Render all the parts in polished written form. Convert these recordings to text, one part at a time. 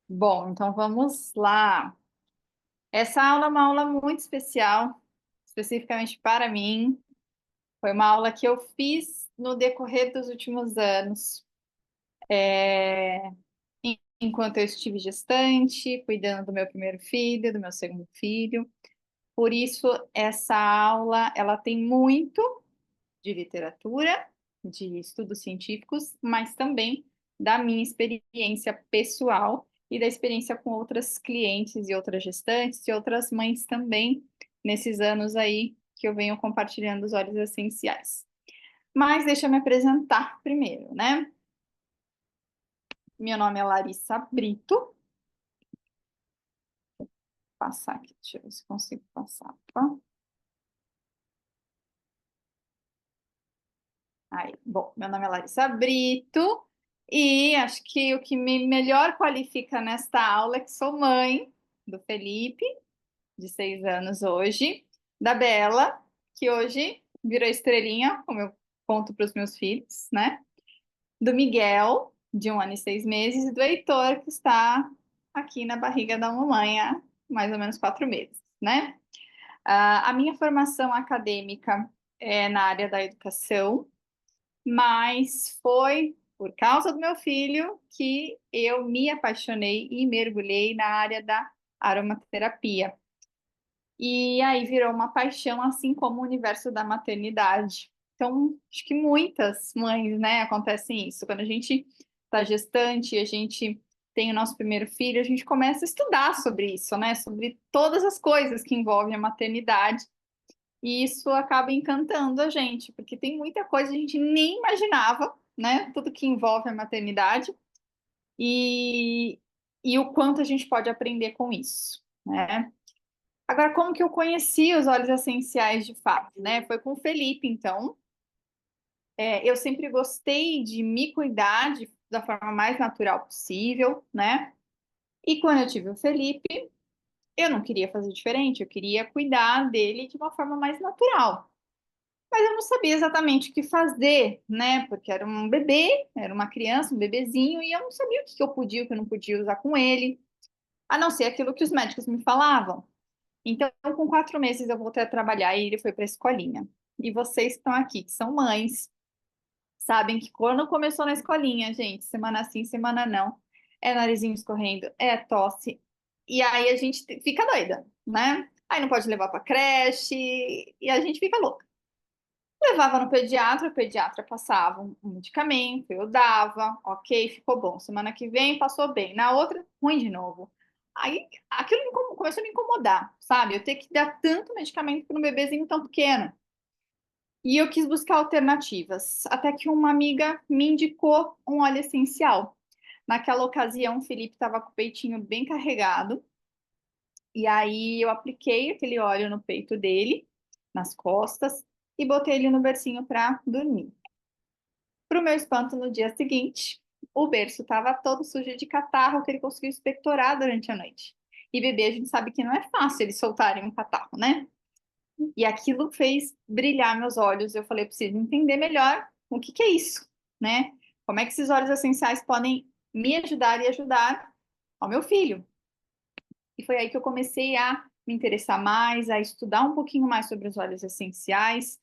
Bom, então vamos lá. Essa aula é uma aula muito especial, especificamente para mim. Foi uma aula que eu fiz no decorrer dos últimos anos, enquanto eu estive gestante, cuidando do meu primeiro filho, do meu segundo filho. Por isso, essa aula, ela tem muito de literatura, de estudos científicos, mas também da minha experiência pessoal e da experiência com outras clientes e outras gestantes e outras mães também, nesses anos aí que eu venho compartilhando os óleos essenciais. Mas deixa eu me apresentar primeiro, né? Meu nome é Larissa Brito. Vou passar aqui, deixa eu ver se consigo passar. Tá? Aí, bom, meu nome é Larissa Brito e acho que o que me melhor qualifica nesta aula é que sou mãe do Felipe, de 6 anos hoje, da Bela, que hoje virou estrelinha, como eu conto para os meus filhos, né? Do Miguel, de 1 ano e 6 meses, e do Heitor, que está aqui na barriga da mamãe há mais ou menos 4 meses, né? A minha formação acadêmica é na área da educação, mas foi por causa do meu filho que eu me apaixonei e mergulhei na área da aromaterapia. E aí virou uma paixão, assim como o universo da maternidade. Então, acho que muitas mães, né, acontecem isso. Quando a gente está gestante, a gente tem o nosso primeiro filho, a gente começa a estudar sobre isso, né, sobre todas as coisas que envolvem a maternidade. E isso acaba encantando a gente, porque tem muita coisa que a gente nem imaginava, né? Tudo que envolve a maternidade e, e o quanto a gente pode aprender com isso, né? Agora, como que eu conheci os óleos essenciais de fato, né? Foi com o Felipe, então. Eu sempre gostei de me cuidar da forma mais natural possível, né? E quando eu tive o Felipe, eu não queria fazer diferente, eu queria cuidar dele de uma forma mais natural. Mas eu não sabia exatamente o que fazer, né? Porque era um bebê, era uma criança, um bebezinho, e eu não sabia o que eu podia, o que eu não podia usar com ele, a não ser aquilo que os médicos me falavam. Então, com 4 meses, eu voltei a trabalhar e ele foi para a escolinha. E vocês que estão aqui, que são mães, sabem que quando começou na escolinha, gente, semana sim, semana não, é narizinho escorrendo, é tosse, e aí a gente fica doida, né? Aí não pode levar para creche, e a gente fica louca. Levava no pediatra, o pediatra passava um medicamento, eu dava, ok, ficou bom. Semana que vem passou bem, na outra, ruim de novo. Aí aquilo começou a me incomodar, sabe? Eu ter que dar tanto medicamento para um bebezinho tão pequeno. E eu quis buscar alternativas, até que uma amiga me indicou um óleo essencial. Naquela ocasião, o Felipe estava com o peitinho bem carregado, e aí eu apliquei aquele óleo no peito dele, nas costas, e botei ele no bercinho para dormir. Para o meu espanto, no dia seguinte, o berço estava todo sujo de catarro que ele conseguiu expectorar durante a noite. E bebê, a gente sabe que não é fácil eles soltarem um catarro, né? E aquilo fez brilhar meus olhos. Eu falei, preciso entender melhor o que que é isso, né? Como é que esses óleos essenciais podem me ajudar e ajudar ao meu filho? E foi aí que eu comecei a me interessar mais, a estudar um pouquinho mais sobre os óleos essenciais,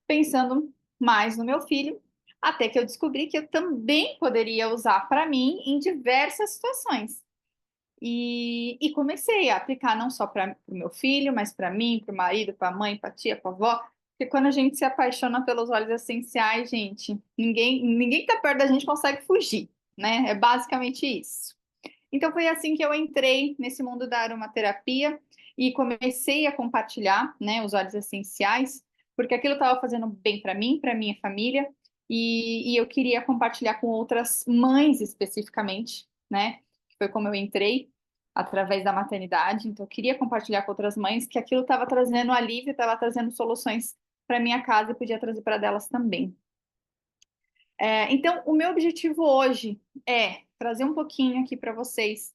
pensando mais no meu filho, até que eu descobri que eu também poderia usar para mim em diversas situações. E comecei a aplicar não só para o meu filho, mas para mim, para o marido, para a mãe, para a tia, para a avó. Porque quando a gente se apaixona pelos óleos essenciais, gente, ninguém que está perto da gente consegue fugir, né? É basicamente isso. Então foi assim que eu entrei nesse mundo da aromaterapia e comecei a compartilhar, né, os óleos essenciais, porque aquilo estava fazendo bem para mim, para minha família, e eu queria compartilhar com outras mães especificamente, né? Que foi como eu entrei através da maternidade. Então eu queria compartilhar com outras mães que aquilo estava trazendo alívio, estava trazendo soluções para minha casa e podia trazer para delas também. Então, o meu objetivo hoje é trazer um pouquinho aqui para vocês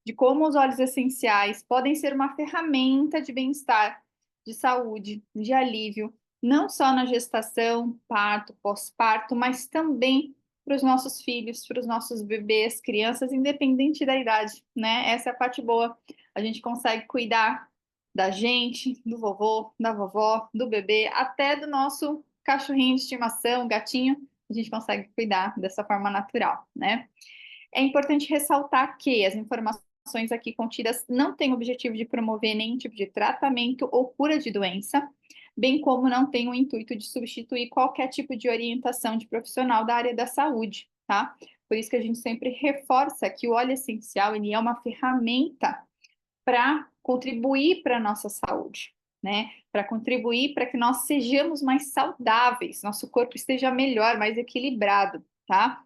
de como os óleos essenciais podem ser uma ferramenta de bem-estar, de saúde, de alívio, não só na gestação, parto, pós-parto, mas também para os nossos filhos, para os nossos bebês, crianças, independente da idade, né? Essa é a parte boa. A gente consegue cuidar da gente, do vovô, da vovó, do bebê, até do nosso cachorrinho de estimação, gatinho, a gente consegue cuidar dessa forma natural, né? É importante ressaltar que as informações aqui contidas não têm o objetivo de promover nenhum tipo de tratamento ou cura de doença, bem como não tem o intuito de substituir qualquer tipo de orientação de profissional da área da saúde, tá? Por isso que a gente sempre reforça que o óleo essencial ele é uma ferramenta para contribuir para a nossa saúde, né? Para contribuir para que nós sejamos mais saudáveis, nosso corpo esteja melhor, mais equilibrado, tá?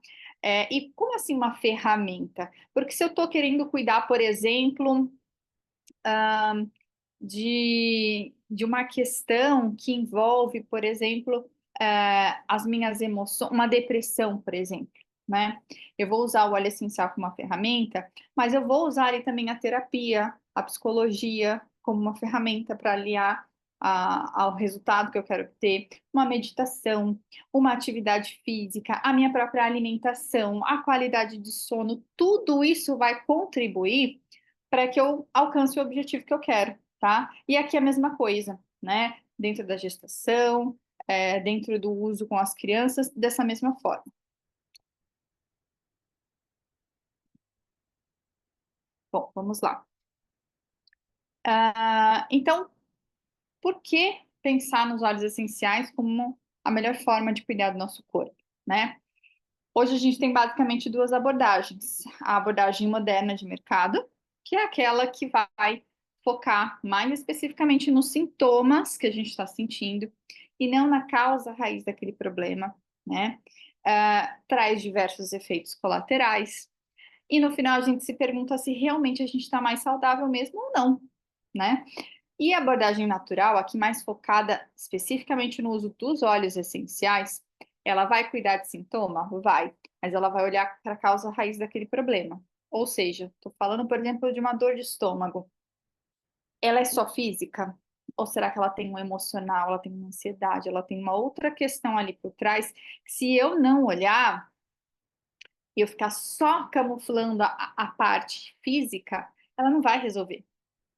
E como assim uma ferramenta? Porque se eu estou querendo cuidar, por exemplo, de uma questão que envolve, por exemplo, as minhas emoções, uma depressão, por exemplo, né? Eu vou usar o óleo essencial como uma ferramenta, mas eu vou usar ali também a terapia, a psicologia como uma ferramenta para aliar ao resultado que eu quero ter, uma meditação, uma atividade física, a minha própria alimentação, a qualidade de sono, tudo isso vai contribuir para que eu alcance o objetivo que eu quero, tá? E aqui é a mesma coisa, né? Dentro da gestação, dentro do uso com as crianças, dessa mesma forma. Bom, vamos lá. Então, por que pensar nos óleos essenciais como a melhor forma de cuidar do nosso corpo, né? Hoje a gente tem basicamente duas abordagens. A abordagem moderna de mercado, que é aquela que vai focar mais especificamente nos sintomas que a gente está sentindo e não na causa raiz daquele problema, né? Traz diversos efeitos colaterais. E no final a gente se pergunta se realmente a gente está mais saudável mesmo ou não, né? E a abordagem natural, aqui mais focada especificamente no uso dos óleos essenciais, ela vai cuidar de sintoma? Vai, mas ela vai olhar para a causa raiz daquele problema. Ou seja, estou falando, por exemplo, de uma dor de estômago. Ela é só física? Ou será que ela tem um emocional, ela tem uma ansiedade, ela tem uma outra questão ali por trás? Que se eu não olhar e eu ficar só camuflando a parte física, ela não vai resolver.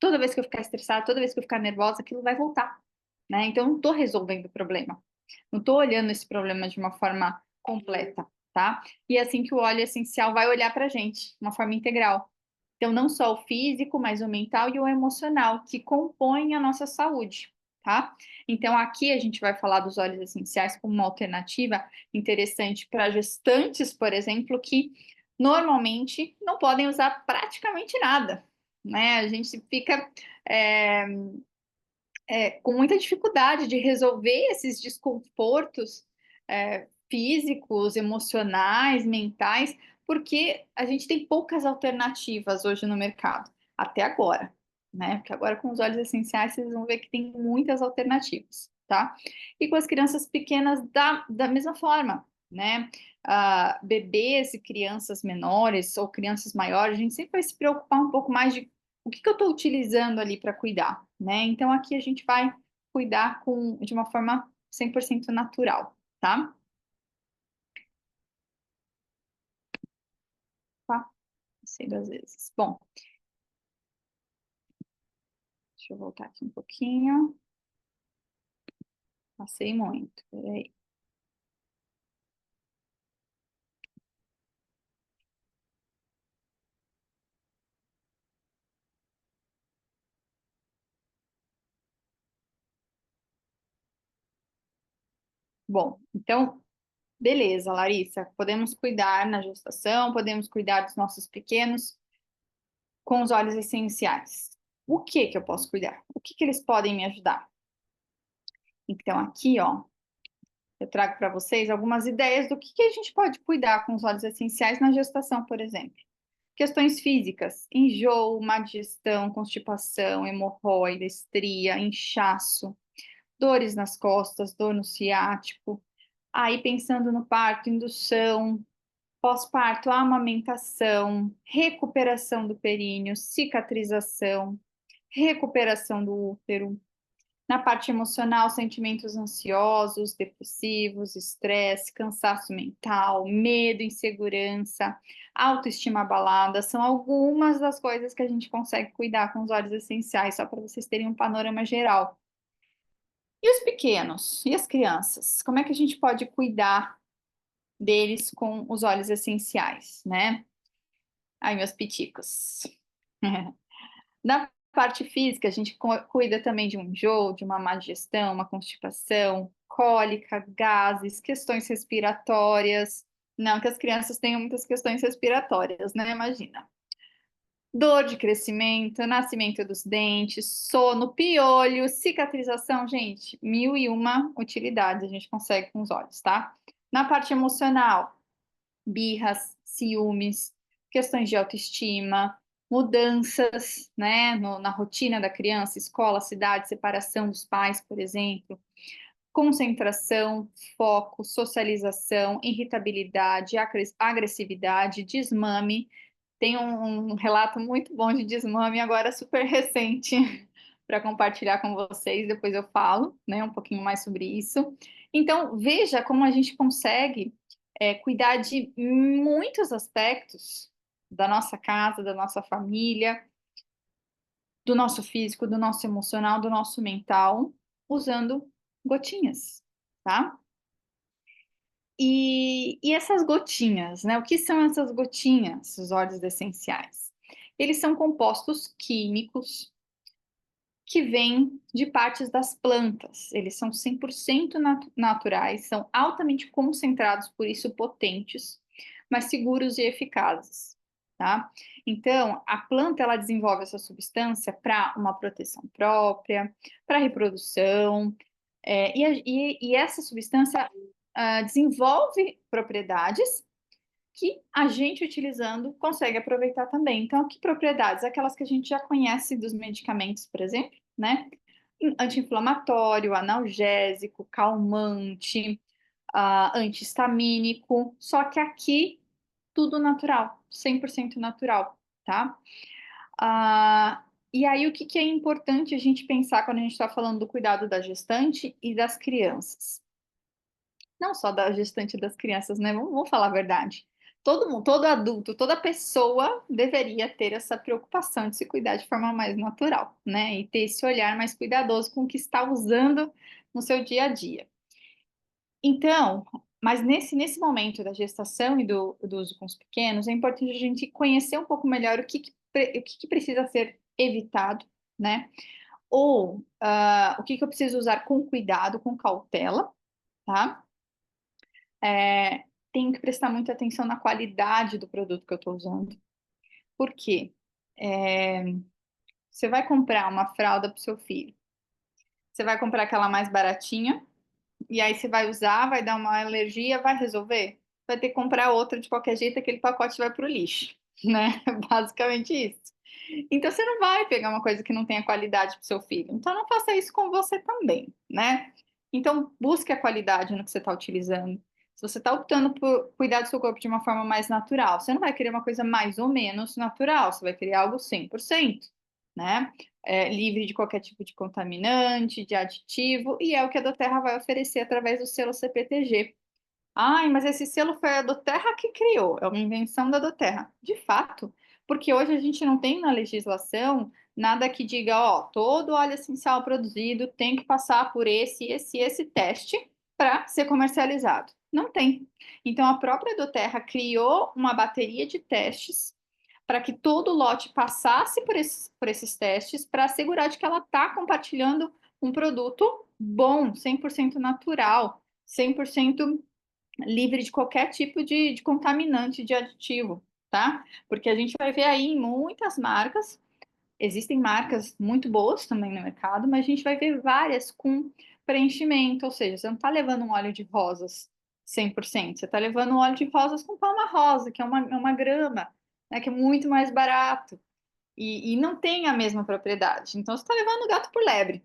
Toda vez que eu ficar estressada, toda vez que eu ficar nervosa, aquilo vai voltar, né? Então, eu não estou resolvendo o problema. Não estou olhando esse problema de uma forma completa, tá? E é assim que o óleo essencial vai olhar para a gente, de uma forma integral. Então, não só o físico, mas o mental e o emocional, que compõem a nossa saúde, tá? Então, aqui a gente vai falar dos óleos essenciais como uma alternativa interessante para gestantes, por exemplo, que normalmente não podem usar praticamente nada, né? A gente fica é, com muita dificuldade de resolver esses desconfortos físicos, emocionais, mentais, porque a gente tem poucas alternativas hoje no mercado, até agora, né? Porque agora com os óleos essenciais vocês vão ver que tem muitas alternativas, tá? E com as crianças pequenas da mesma forma, né? Bebês e crianças menores ou crianças maiores, a gente sempre vai se preocupar um pouco mais de o que eu estou utilizando ali para cuidar, né? Então aqui a gente vai cuidar de uma forma 100% natural, tá? Tá? Passei duas vezes. Bom, deixa eu voltar aqui um pouquinho. Passei muito, peraí. Bom, então, beleza, Larissa. Podemos cuidar na gestação, podemos cuidar dos nossos pequenos com os óleos essenciais. O que que eu posso cuidar? O que que eles podem me ajudar? Então, aqui, ó, eu trago para vocês algumas ideias do que a gente pode cuidar com os óleos essenciais na gestação, por exemplo. Questões físicas, enjoo, má digestão, constipação, hemorroida, estria, inchaço, dores nas costas, dor no ciático. Aí pensando no parto, indução, pós-parto, amamentação, recuperação do períneo, cicatrização, recuperação do útero, Na parte emocional, sentimentos ansiosos, depressivos, estresse, cansaço mental, medo, insegurança, autoestima abalada, são algumas das coisas que a gente consegue cuidar com os óleos essenciais, só para vocês terem um panorama geral. E os pequenos? E as crianças? Como é que a gente pode cuidar deles com os óleos essenciais, né? Ai, meus piticos. Na parte física, a gente cuida também de um enjoo, de uma má digestão, uma constipação, cólica, gases, questões respiratórias. Não que as crianças tenham muitas questões respiratórias, né? Imagina. Dor de crescimento, nascimento dos dentes, sono, piolho, cicatrização, gente, mil e uma utilidades a gente consegue com os olhos, tá? Na parte emocional, birras, ciúmes, questões de autoestima, mudanças, né, na rotina da criança, escola, cidade, separação dos pais, por exemplo, concentração, foco, socialização, irritabilidade, agressividade, desmame. Tem um relato muito bom de desmame agora super recente para compartilhar com vocês, depois eu falo, né, um pouquinho mais sobre isso. Então, veja como a gente consegue cuidar de muitos aspectos da nossa casa, da nossa família, do nosso físico, do nosso emocional, do nosso mental, usando gotinhas, tá? E essas gotinhas, né? O que são essas gotinhas, os óleos essenciais? Eles são compostos químicos que vêm de partes das plantas. Eles são 100% naturais, são altamente concentrados, por isso potentes, mas seguros e eficazes, tá? Então, a planta ela desenvolve essa substância para uma proteção própria, para reprodução, e essa substância desenvolve propriedades que a gente utilizando consegue aproveitar também. Então, que propriedades? Aquelas que a gente já conhece dos medicamentos, por exemplo, né? Anti-inflamatório, analgésico, calmante, anti-histamínico, só que aqui tudo natural, 100% natural, tá? E aí, o que é importante a gente pensar quando a gente está falando do cuidado da gestante e das crianças? Não só da gestante e das crianças, né? Vamos falar a verdade. Todo mundo, todo adulto, toda pessoa deveria ter essa preocupação de se cuidar de forma mais natural, né? E ter esse olhar mais cuidadoso com o que está usando no seu dia a dia. Então, mas nesse momento da gestação e do uso com os pequenos, é importante a gente conhecer um pouco melhor o que precisa ser evitado, né? Ou o que eu preciso usar com cuidado, com cautela, tá? Tenho que prestar muita atenção na qualidade do produto que eu estou usando. Por quê? Você vai comprar uma fralda para o seu filho. Você vai comprar aquela mais baratinha, e aí você vai usar, vai dar uma alergia, vai resolver? Vai ter que comprar outra de qualquer jeito, aquele pacote vai para o lixo, né? Basicamente isso. Então você não vai pegar uma coisa que não tenha qualidade para o seu filho. Então não faça isso com você também, né? Então busque a qualidade no que você está utilizando. Se você está optando por cuidar do seu corpo de uma forma mais natural, você não vai querer uma coisa mais ou menos natural, você vai querer algo 100%, né? Livre de qualquer tipo de contaminante, de aditivo, e é o que a Doterra vai oferecer através do selo CPTG. Ai, mas esse selo foi a Doterra que criou, é uma invenção da Doterra. De fato, porque hoje a gente não tem na legislação nada que diga, ó, todo óleo essencial produzido tem que passar por esse teste para ser comercializado. Não tem. Então a própria Doterra criou uma bateria de testes para que todo lote passasse por esses testes para assegurar de que ela está compartilhando um produto bom, 100% natural, 100% livre de qualquer tipo de contaminante, de aditivo, tá? Porque a gente vai ver aí em muitas marcas, existem marcas muito boas também no mercado, mas a gente vai ver várias com preenchimento, ou seja, você não está levando um óleo de rosas 100%, você está levando um óleo de rosas com palma rosa, que é uma grama, né, que é muito mais barato e não tem a mesma propriedade. Então, você está levando o gato por lebre,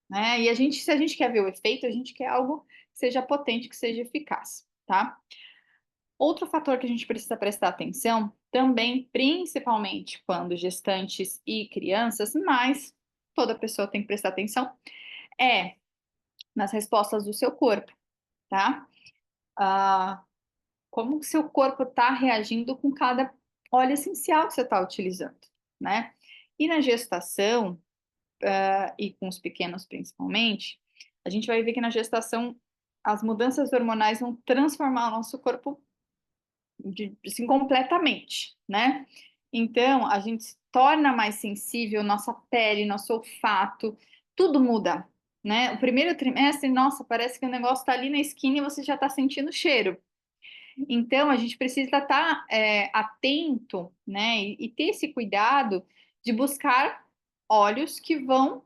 né? E se a gente quer ver o efeito, a gente quer algo que seja potente, que seja eficaz, tá? Outro fator que a gente precisa prestar atenção, também, principalmente quando gestantes e crianças, mas toda pessoa tem que prestar atenção, É nas respostas do seu corpo, tá? Como o seu corpo está reagindo com cada óleo essencial que você está utilizando, né? E na gestação, e com os pequenos principalmente, a gente vai ver que na gestação as mudanças hormonais vão transformar o nosso corpo assim, completamente, né? Então, a gente se torna mais sensível, nossa pele, nosso olfato, tudo muda, né? O primeiro trimestre, nossa, parece que o negócio está ali na esquina e você já está sentindo o cheiro. Então, a gente precisa estar atento, né? E ter esse cuidado de buscar óleos que vão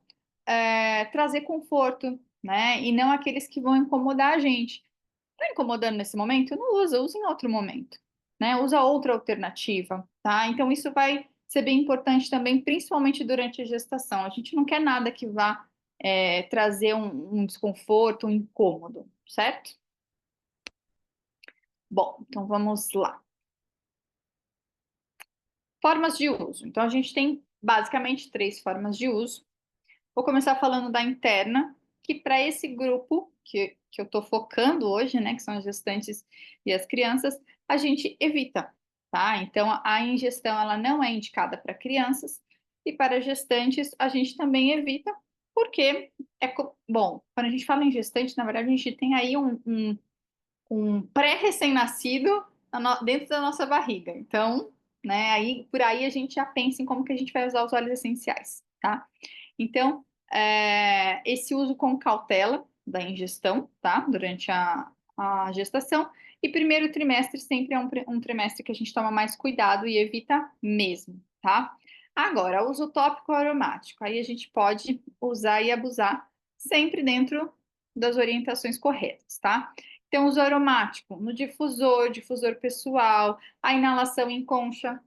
trazer conforto, né? E não aqueles que vão incomodar a gente. Tá incomodando nesse momento? Não usa, usa em outro momento, né? Usa outra alternativa, tá? Então isso vai ser bem importante também, principalmente durante a gestação. A gente não quer nada que vá trazer um desconforto, um incômodo, certo? Bom, então vamos lá. Formas de uso. Então a gente tem basicamente 3 formas de uso. Vou começar falando da interna, que para esse grupo que eu estou focando hoje, né, que são as gestantes e as crianças, a gente evita, tá? Então, a ingestão, ela não é indicada para crianças, e para gestantes, a gente também evita, porque, bom, quando a gente fala em gestante, na verdade, a gente tem aí um pré-recém-nascido dentro da nossa barriga. Então, né, aí, por aí a gente já pensa em como que a gente vai usar os óleos essenciais, tá? Então, esse uso com cautela da ingestão, tá? Durante a gestação. E primeiro trimestre sempre é um trimestre que a gente toma mais cuidado e evita mesmo, tá? Agora, uso tópico aromático. Aí a gente pode usar e abusar sempre dentro das orientações corretas, tá? Então, uso aromático no difusor, difusor pessoal, a inalação em concha,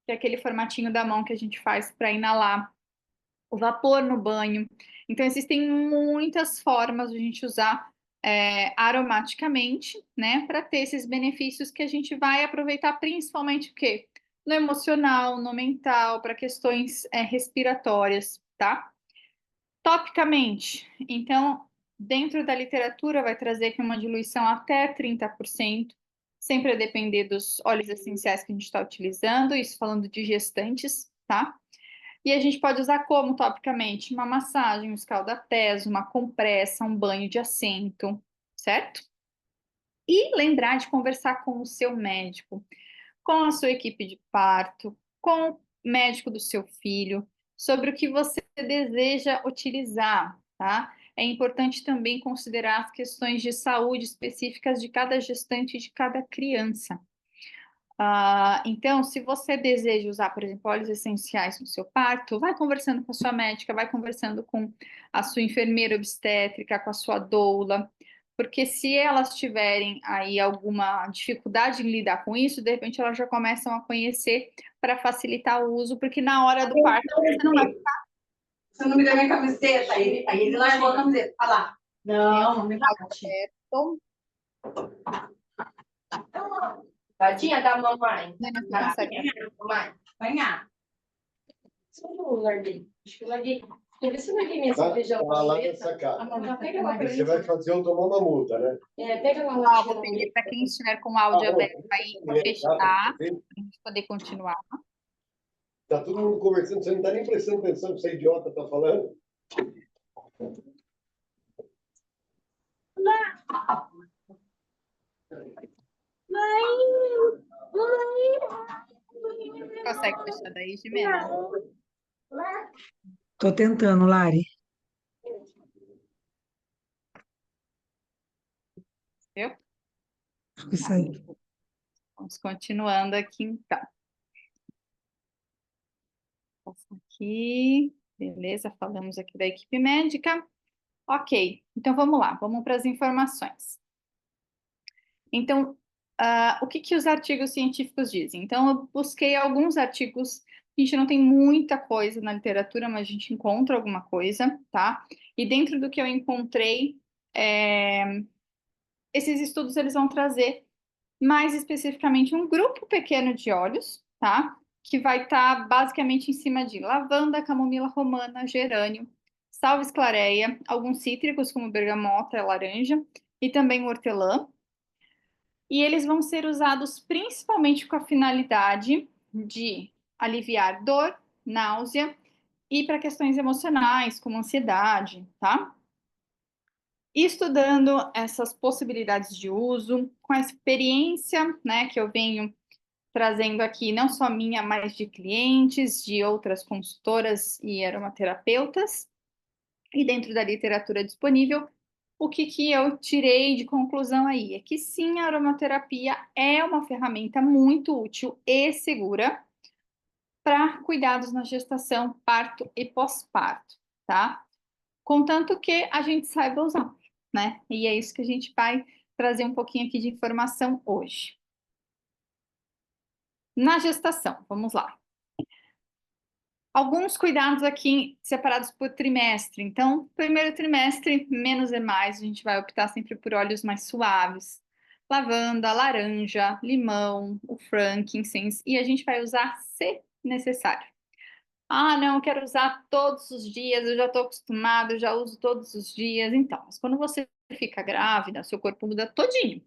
que é aquele formatinho da mão que a gente faz para inalar, o vapor no banho. Então, existem muitas formas de a gente usar aromaticamente, né, para ter esses benefícios que a gente vai aproveitar principalmente o quê? No emocional, no mental, para questões respiratórias, tá? Topicamente, então, dentro da literatura vai trazer aqui uma diluição até 30%, sempre a depender dos óleos essenciais que a gente está utilizando, isso falando de gestantes, tá? E a gente pode usar como topicamente? Uma massagem, um escalda-pés, uma compressa, um banho de assento, certo? E lembrar de conversar com o seu médico, com a sua equipe de parto, com o médico do seu filho, sobre o que você deseja utilizar, tá? É importante também considerar as questões de saúde específicas de cada gestante e de cada criança. Então, se você deseja usar, por exemplo, óleos essenciais no seu parto, vai conversando com a sua médica, vai conversando com a sua enfermeira obstétrica, com a sua doula, porque se elas tiverem aí alguma dificuldade em lidar com isso, de repente elas já começam a conhecer para facilitar o uso, porque na hora do parto você não vai. Você não me deu minha camiseta, aí ele largou a camiseta. Olha lá. Não me bate. Tadinha da mamãe. Não consegue. Mamãe, banhar. Só eu larguei. Acho que eu larguei. Quer ver se eu larguei minha cerveja? Tá lá nessa casa. Você vai fazer eu tomar uma multa, né? Pega uma Vou pedir para quem estiver com o áudio aberto aí fechar, para a gente poder continuar. Tá todo mundo conversando, você não tá nem prestando atenção no que esse idiota tá falando. Consegue fechar daí, Jimena? Tô tentando, Lari. Viu? Acho que saiu. Vamos continuando aqui, então. Passa aqui. Beleza, falamos aqui da equipe médica. Ok, então vamos lá, vamos para as informações. Então, o que os artigos científicos dizem? Então, eu busquei alguns artigos, a gente não tem muita coisa na literatura, mas a gente encontra alguma coisa, tá? E dentro do que eu encontrei, esses estudos eles vão trazer mais especificamente um grupo pequeno de óleos, tá? Que vai estar basicamente em cima de lavanda, camomila romana, gerânio, salves clareia, alguns cítricos como bergamota e laranja e também hortelã. E eles vão ser usados principalmente com a finalidade de aliviar dor, náusea e para questões emocionais, como ansiedade, tá? Estudando essas possibilidades de uso, com a experiência, né, que eu venho trazendo aqui, não só minha, mas de clientes, de outras consultoras e aromaterapeutas, e dentro da literatura disponível, o que eu tirei de conclusão aí? É que sim, a aromaterapia é uma ferramenta muito útil e segura para cuidados na gestação, parto e pós-parto, tá? Contanto que a gente saiba usar, né? E é isso que a gente vai trazer um pouquinho aqui de informação hoje. Na gestação, vamos lá. Alguns cuidados aqui separados por trimestre. Então, primeiro trimestre, menos é mais. A gente vai optar sempre por óleos mais suaves. Lavanda, laranja, limão, o frankincense. E a gente vai usar se necessário. Ah, não, eu quero usar todos os dias, eu já estou acostumada, eu já uso todos os dias. Então, mas quando você fica grávida, seu corpo muda todinho.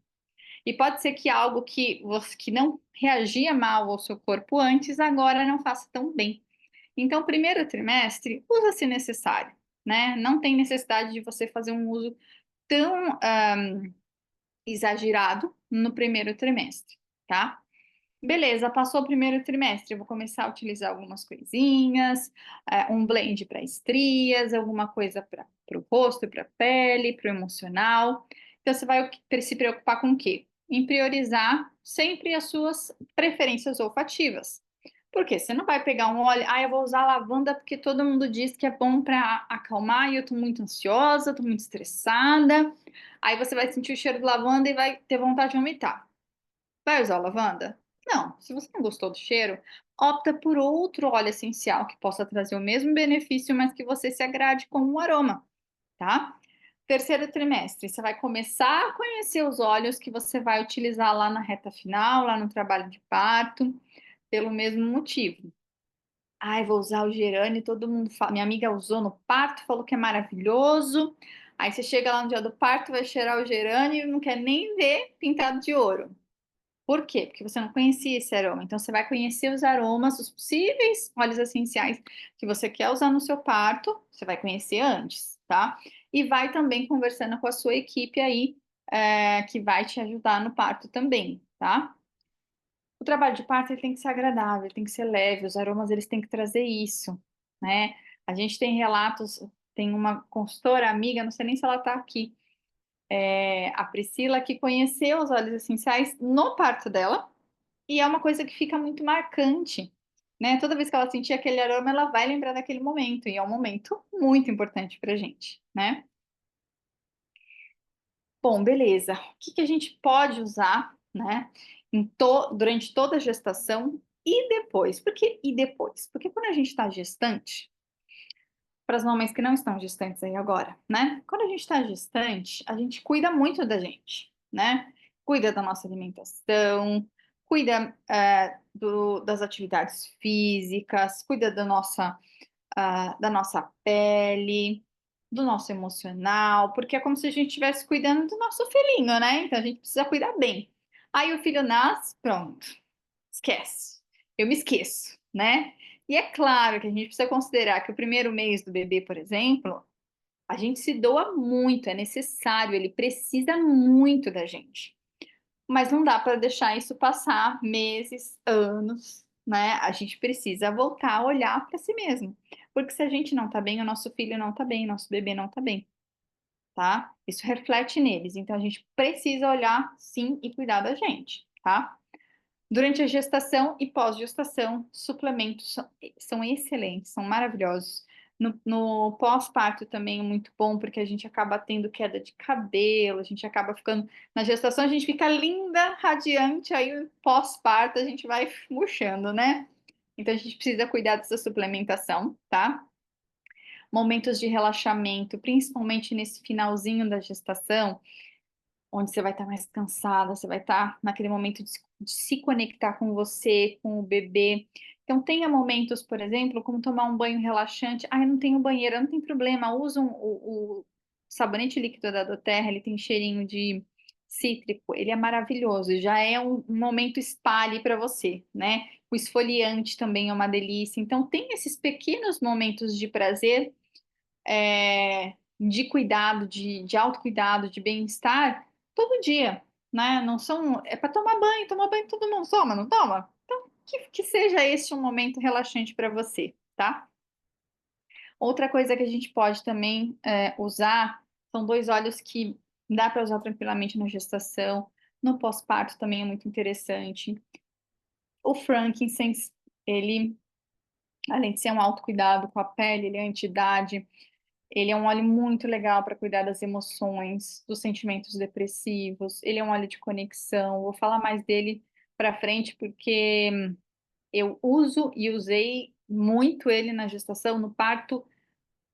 E pode ser que algo que não reagia mal ao seu corpo antes, agora não faça tão bem. Então, primeiro trimestre, usa se necessário, né? Não tem necessidade de você fazer um uso tão exagerado no primeiro trimestre, tá? Beleza, passou o primeiro trimestre, eu vou começar a utilizar algumas coisinhas, um blend para estrias, alguma coisa para o rosto, para a pele, para o emocional. Então, você vai se preocupar com o quê? Em priorizar sempre as suas preferências olfativas. Por quê? Você não vai pegar um óleo, eu vou usar lavanda porque todo mundo diz que é bom para acalmar e eu estou muito ansiosa, estou muito estressada. Aí você vai sentir o cheiro de lavanda e vai ter vontade de vomitar. Vai usar lavanda? Não. Se você não gostou do cheiro, opta por outro óleo essencial que possa trazer o mesmo benefício, mas que você se agrade com o aroma, tá? Terceiro trimestre, você vai começar a conhecer os óleos que você vai utilizar lá na reta final, lá no trabalho de parto, pelo mesmo motivo. Ai, vou usar o gerânio, todo mundo fala. Minha amiga usou no parto, falou que é maravilhoso. Aí você chega lá no dia do parto, vai cheirar o gerânio e não quer nem ver pintado de ouro. Por quê? Porque você não conhecia esse aroma. Então, você vai conhecer os aromas, os possíveis óleos essenciais que você quer usar no seu parto, você vai conhecer antes, tá? E vai também conversando com a sua equipe aí, que vai te ajudar no parto também, tá? O trabalho de parto ele tem que ser agradável, ele tem que ser leve, os aromas eles têm que trazer isso, né? A gente tem relatos, tem uma consultora amiga, não sei nem se ela tá aqui, a Priscila, que conheceu os óleos essenciais no parto dela, e é uma coisa que fica muito marcante, né? Toda vez que ela sentir aquele aroma, ela vai lembrar daquele momento, e é um momento muito importante pra gente, né? Bom, beleza. O que a gente pode usar, né, durante toda a gestação e depois? Por que e depois? Porque quando a gente está gestante, para as mamães que não estão gestantes aí agora, né? Quando a gente está gestante, a gente cuida muito da gente, né? Cuida da nossa alimentação, cuida das atividades físicas, cuida da nossa pele, do nosso emocional, porque é como se a gente estivesse cuidando do nosso filhinho, né? Então a gente precisa cuidar bem. Aí o filho nasce, pronto, esquece. Eu me esqueço, né? E é claro que a gente precisa considerar que o primeiro mês do bebê, por exemplo, a gente se doa muito, é necessário, ele precisa muito da gente. Mas não dá para deixar isso passar meses, anos, né? A gente precisa voltar a olhar para si mesmo. Porque se a gente não tá bem, o nosso filho não tá bem, o nosso bebê não tá bem, tá? Isso reflete neles. Então a gente precisa olhar sim e cuidar da gente, tá? Durante a gestação e pós-gestação, suplementos são excelentes, são maravilhosos. No pós-parto também é muito bom, porque a gente acaba tendo queda de cabelo, a gente acaba ficando. Na gestação a gente fica linda, radiante, aí pós-parto a gente vai murchando, né? Então a gente precisa cuidar dessa suplementação, tá? Momentos de relaxamento, principalmente nesse finalzinho da gestação onde você vai estar mais cansada, você vai estar naquele momento de se conectar com você, com o bebê. Então, tenha momentos, por exemplo, como tomar um banho relaxante. Ah, eu não tenho banheiro, não tem problema. Usa o sabonete líquido da doTERRA, ele tem cheirinho de cítrico, ele é maravilhoso. Já é um momento spa ali para você, né? O esfoliante também é uma delícia. Então, tem esses pequenos momentos de prazer, de cuidado, de autocuidado, de bem-estar, todo dia, né? Não são. É para tomar banho todo mundo toma, não toma? Então, que seja esse um momento relaxante para você, tá? Outra coisa que a gente pode também usar são dois óleos que dá para usar tranquilamente na gestação, no pós-parto também é muito interessante. O frankincense, ele, além de ser um autocuidado com a pele, ele é anti-idade, ele é um óleo muito legal para cuidar das emoções, dos sentimentos depressivos. Ele é um óleo de conexão. Vou falar mais dele para frente porque eu uso e usei muito ele na gestação, no parto.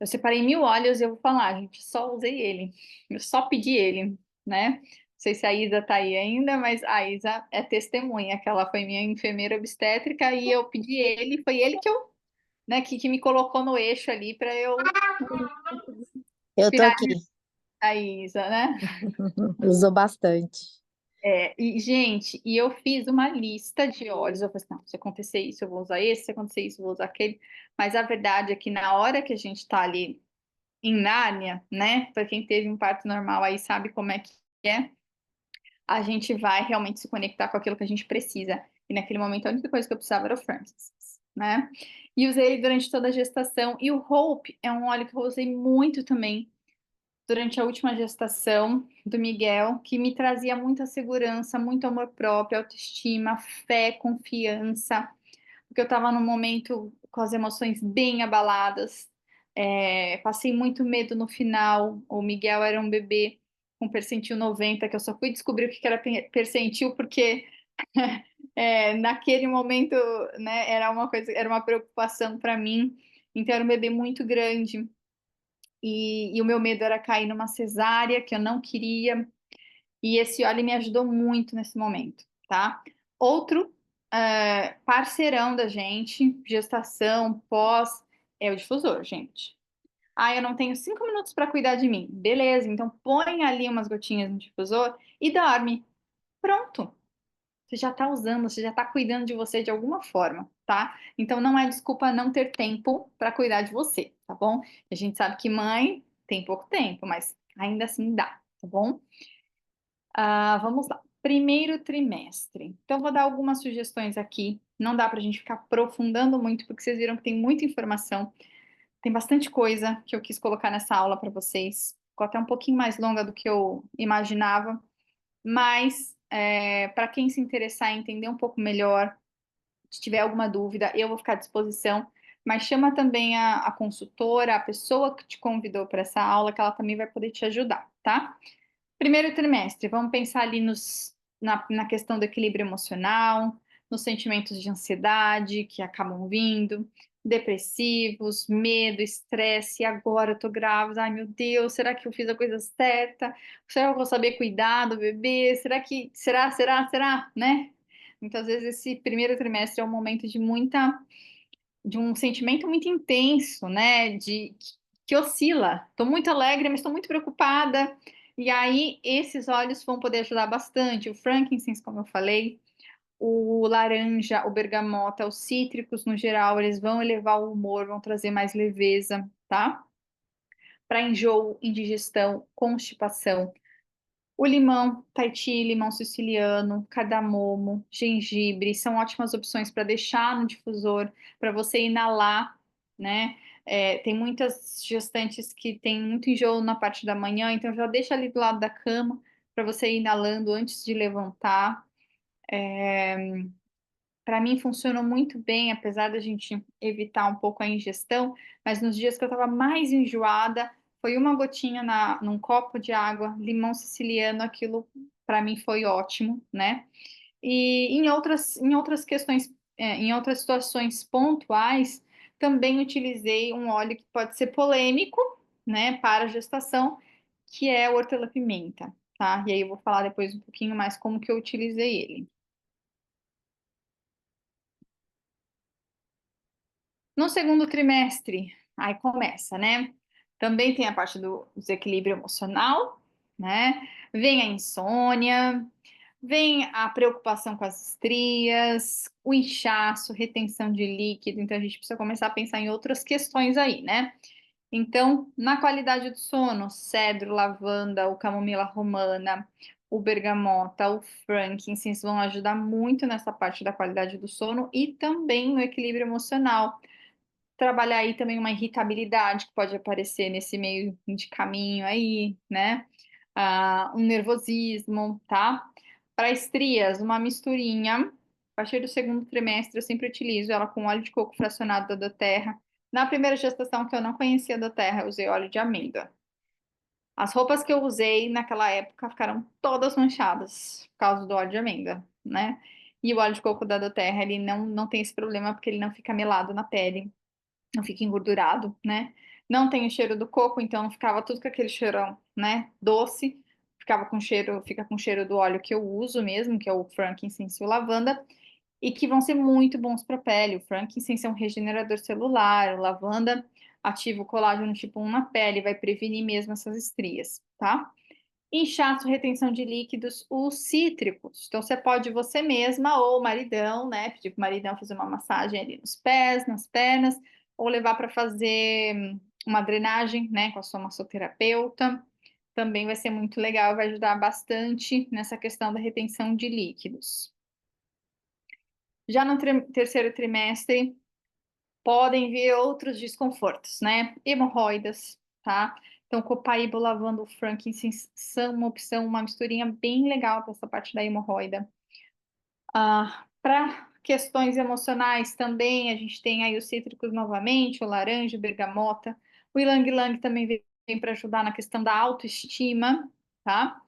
Eu separei 1.000 óleos e eu vou falar, gente, só usei ele. Eu só pedi ele, né? Não sei se a Isa tá aí ainda, mas a Isa é testemunha, que ela foi minha enfermeira obstétrica e eu pedi ele, foi ele que eu, né, que me colocou no eixo ali para eu Eu tô virar aqui. a Isa, né? Usou bastante. Gente, eu fiz uma lista de óleos. Eu falei assim, não, se acontecer isso, eu vou usar esse, se acontecer isso, eu vou usar aquele. Mas a verdade é que na hora que a gente tá ali em Nárnia, né? Para quem teve um parto normal aí sabe como é que é. A gente vai realmente se conectar com aquilo que a gente precisa. E naquele momento a única coisa que eu precisava era o Francis, né? E usei ele durante toda a gestação. E o Hope é um óleo que eu usei muito também durante a última gestação do Miguel, que me trazia muita segurança, muito amor próprio, autoestima, fé, confiança, porque eu estava num momento com as emoções bem abaladas. Passei muito medo no final. O Miguel era um bebê com percentil 90, que eu só fui descobrir o que era percentil porque naquele momento, né, era uma coisa, era uma preocupação para mim. Então era um bebê muito grande. E o meu medo era cair numa cesárea, que eu não queria. E esse óleo me ajudou muito nesse momento, tá? Outro parceirão da gente, gestação, pós, é o difusor, gente. Ah, eu não tenho 5 minutos para cuidar de mim. Beleza, então põe ali umas gotinhas no difusor e dorme. Pronto. Você já está usando, você já está cuidando de você de alguma forma, tá? Então não é desculpa não ter tempo para cuidar de você, tá bom? A gente sabe que mãe tem pouco tempo, mas ainda assim dá, tá bom? Vamos lá. Primeiro trimestre. Então, vou dar algumas sugestões aqui. Não dá para a gente ficar aprofundando muito, porque vocês viram que tem muita informação. Tem bastante coisa que eu quis colocar nessa aula para vocês. Ficou até um pouquinho mais longa do que eu imaginava. Mas, para quem se interessar em entender um pouco melhor, se tiver alguma dúvida, eu vou ficar à disposição. Mas chama também a consultora, a pessoa que te convidou para essa aula, que ela também vai poder te ajudar, tá? Primeiro trimestre, vamos pensar ali na questão do equilíbrio emocional, nos sentimentos de ansiedade que acabam vindo, depressivos, medo, estresse, agora eu tô grávida, ai meu Deus, será que eu fiz a coisa certa? Será que eu vou saber cuidar do bebê? Será, né? Muitas vezes esse primeiro trimestre é um momento de um sentimento muito intenso, né? Que oscila. Estou muito alegre, mas estou muito preocupada. E aí, esses óleos vão poder ajudar bastante. O frankincense, como eu falei, o laranja, o bergamota, os cítricos no geral, eles vão elevar o humor, vão trazer mais leveza, tá? Para enjoo, indigestão, constipação. O limão, Tahiti, limão siciliano, cardamomo, gengibre, são ótimas opções para deixar no difusor, para você inalar, né? Tem muitas gestantes que têm muito enjoo na parte da manhã, então já deixa ali do lado da cama para você ir inalando antes de levantar. Para mim funcionou muito bem, apesar da gente evitar um pouco a ingestão, mas nos dias que eu estava mais enjoada, foi uma gotinha num copo de água, limão siciliano, aquilo para mim foi ótimo, né? E em outras questões, em outras situações pontuais, também utilizei um óleo que pode ser polêmico, né, para a gestação, que é o hortelã-pimenta, tá? E aí eu vou falar depois um pouquinho mais como que eu utilizei ele. No segundo trimestre, aí começa, né? Também tem a parte do desequilíbrio emocional, né? Vem a insônia, vem a preocupação com as estrias, o inchaço, retenção de líquido. Então, a gente precisa começar a pensar em outras questões aí, né? Então, na qualidade do sono, cedro, lavanda, o camomila romana, o bergamota, o frankincense vão ajudar muito nessa parte da qualidade do sono e também no equilíbrio emocional. Trabalhar aí também uma irritabilidade que pode aparecer nesse meio de caminho aí, né? Um nervosismo, tá? Para estrias, uma misturinha. A partir do segundo trimestre, eu sempre utilizo ela com óleo de coco fracionado da Terra. Na primeira gestação, que eu não conhecia da Terra, eu usei óleo de amêndoa. As roupas que eu usei naquela época ficaram todas manchadas por causa do óleo de amêndoa, né? E o óleo de coco da Terra, ele não tem esse problema porque ele não fica melado na pele, não fica engordurado, né? Não tem o cheiro do coco, então ficava tudo com aquele cheirão, né? Doce, ficava com cheiro, fica com cheiro do óleo que eu uso mesmo, que é o frankincense e o lavanda, e que vão ser muito bons para a pele. O frankincense é um regenerador celular, o lavanda ativa o colágeno tipo 1 na pele, vai prevenir mesmo essas estrias, tá? Inchaço, retenção de líquidos, os cítricos. Então, você pode você mesma ou o maridão, né? Pedir para o maridão fazer uma massagem ali nos pés, nas pernas, ou levar para fazer uma drenagem, né? Com a sua massoterapeuta. Também vai ser muito legal, vai ajudar bastante nessa questão da retenção de líquidos. Já no terceiro trimestre, podem vir outros desconfortos, né? Hemorroidas, tá? Então, copaíba, lavanda, frankincense são uma opção, uma misturinha bem legal para essa parte da hemorroida. Para questões emocionais também, a gente tem aí os cítricos novamente, o laranja, o bergamota. O ylang-ylang também vem para ajudar na questão da autoestima, tá?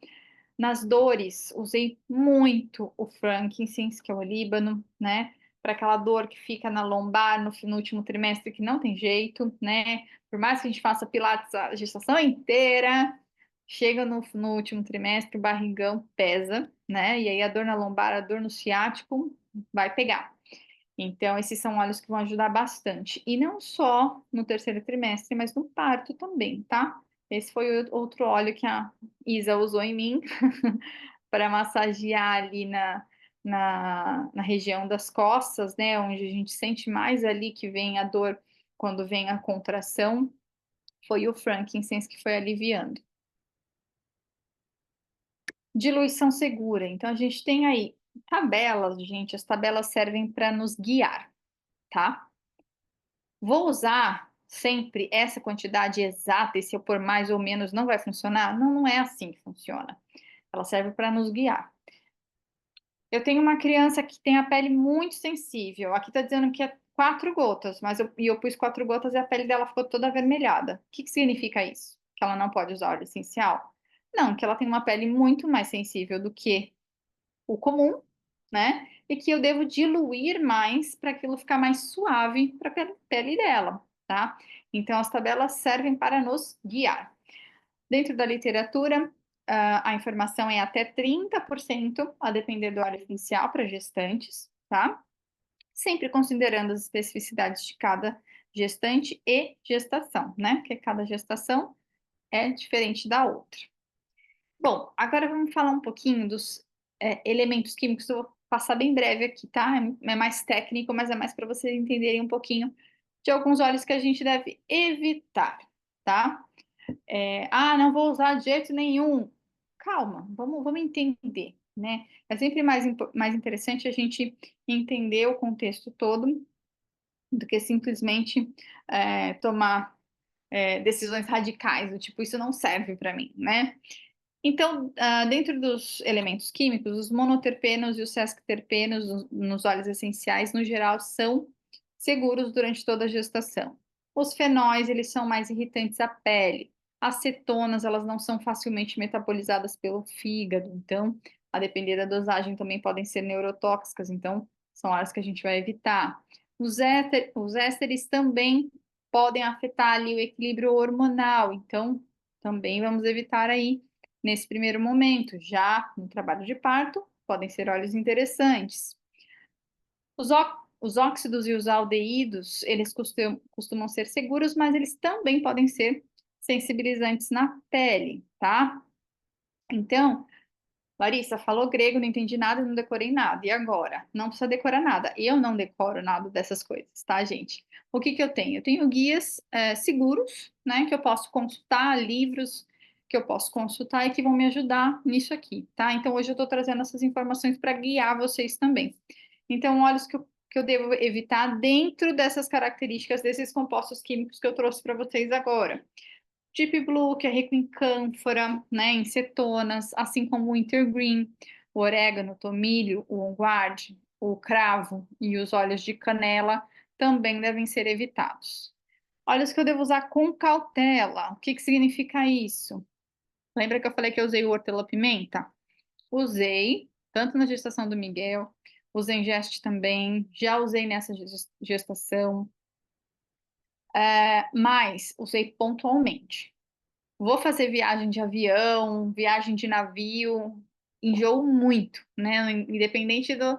Nas dores, usei muito o frankincense, que é o olíbano, né? Para aquela dor que fica na lombar no último trimestre, que não tem jeito, né? Por mais que a gente faça pilates a gestação inteira, chega no último trimestre, o barrigão pesa, né? E aí a dor na lombar, a dor no ciático vai pegar. Então, esses são óleos que vão ajudar bastante. E não só no terceiro trimestre, mas no parto também, tá? Esse foi outro óleo que a Isa usou em mim para massagear ali na região das costas, né? Onde a gente sente mais ali que vem a dor quando vem a contração. Foi o frankincense que foi aliviando. Diluição segura. Então, a gente tem aí tabelas, gente. As tabelas servem para nos guiar, tá? Vou usar sempre essa quantidade exata e se eu pôr mais ou menos não vai funcionar? Não, não é assim que funciona. Ela serve para nos guiar. Eu tenho uma criança que tem a pele muito sensível. Aqui está dizendo que é 4 gotas, mas eu pus 4 gotas e a pele dela ficou toda avermelhada. O que significa isso? Que ela não pode usar óleo essencial? Não, que ela tem uma pele muito mais sensível do que o comum, né? E que eu devo diluir mais para aquilo ficar mais suave para a pele dela, tá? Então, as tabelas servem para nos guiar. Dentro da literatura, a informação é até 30%, a depender do óleo essencial para gestantes, tá? Sempre considerando as especificidades de cada gestante e gestação, né? Porque cada gestação é diferente da outra. Bom, agora vamos falar um pouquinho dos elementos químicos. Eu vou passar bem breve aqui, tá? É mais técnico, mas é mais para vocês entenderem um pouquinho de alguns óleos que a gente deve evitar, tá? Não vou usar de jeito nenhum. Calma, vamos entender, né? É sempre mais interessante a gente entender o contexto todo do que simplesmente tomar decisões radicais, do tipo, isso não serve para mim, né? Então, dentro dos elementos químicos, os monoterpenos e os sesquiterpenos nos óleos essenciais, no geral, são seguros durante toda a gestação. Os fenóis, eles são mais irritantes à pele. As cetonas, elas não são facilmente metabolizadas pelo fígado, então, a depender da dosagem, também podem ser neurotóxicas, então, são áreas que a gente vai evitar. Os ésteres também podem afetar ali o equilíbrio hormonal, então, também vamos evitar aí nesse primeiro momento. Já no trabalho de parto, podem ser óleos interessantes. Os os óxidos e os aldeídos, eles costumam ser seguros, mas eles também podem ser sensibilizantes na pele, tá? Então, Larissa, falou grego, não entendi nada, não decorei nada. E agora? Não precisa decorar nada. Eu não decoro nada dessas coisas, tá, gente? O que que eu tenho? Eu tenho guias seguros, né, que eu posso consultar, livros que eu posso consultar e que vão me ajudar nisso aqui, tá? Então, hoje eu estou trazendo essas informações para guiar vocês também. Então, óleos que eu devo evitar dentro dessas características desses compostos químicos que eu trouxe para vocês agora. Deep Blue, que é rico em cânfora, né, em cetonas, assim como o Wintergreen, o orégano, o tomilho, o onguarde, o cravo e os óleos de canela também devem ser evitados. Óleos que eu devo usar com cautela. O que que significa isso? Lembra que eu falei que eu usei o hortelã-pimenta? Usei, tanto na gestação do Miguel, usei em geste também, já usei nessa gestação, mas usei pontualmente. Vou fazer viagem de avião, viagem de navio, enjoo muito, né? Independente do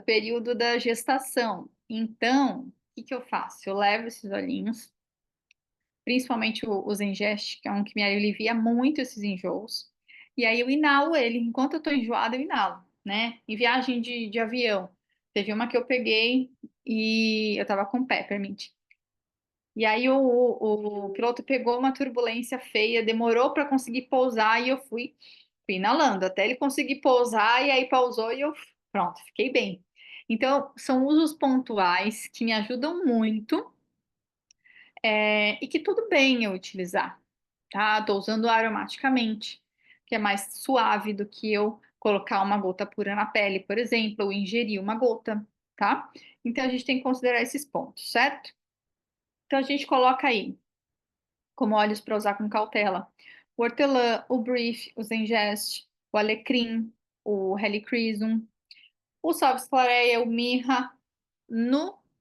período da gestação. Então, o que que eu faço? Eu levo esses olhinhos, principalmente os Engest, que é um que me alivia muito esses enjoos. E aí eu inalo ele. Enquanto eu tô enjoada, eu inalo, né? Em viagem de avião. Teve uma que eu peguei e eu tava com peppermint. E aí o piloto pegou uma turbulência feia, demorou para conseguir pousar e eu fui inalando até ele conseguir pousar e aí pausou e eu pronto, fiquei bem. Então, são usos pontuais que me ajudam muito e que tudo bem eu utilizar, tá? Tô usando aromaticamente, que é mais suave do que eu colocar uma gota pura na pele, por exemplo, ou ingerir uma gota, tá? Então, a gente tem que considerar esses pontos, certo? Então, a gente coloca aí como óleos para usar com cautela. O hortelã, o brief, o zengeste, o alecrim, o helichrysum, o salve-esclareia, o mirra,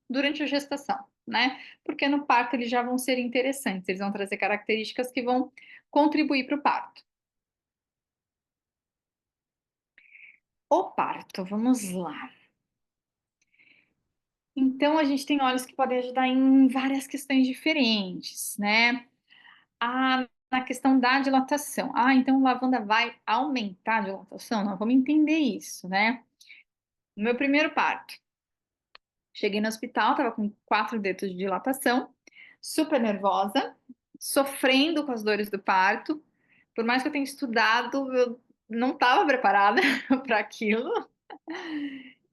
durante a gestação, né? Porque no parto eles já vão ser interessantes, eles vão trazer características que vão contribuir para o parto. O parto, vamos lá. Então, a gente tem óleos que podem ajudar em várias questões diferentes, né? Na questão da dilatação. Então lavanda vai aumentar a dilatação? Não, vamos entender isso, né? No meu primeiro parto, cheguei no hospital, tava com 4 dedos de dilatação, super nervosa, sofrendo com as dores do parto. Por mais que eu tenha estudado, eu não estava preparada para aquilo.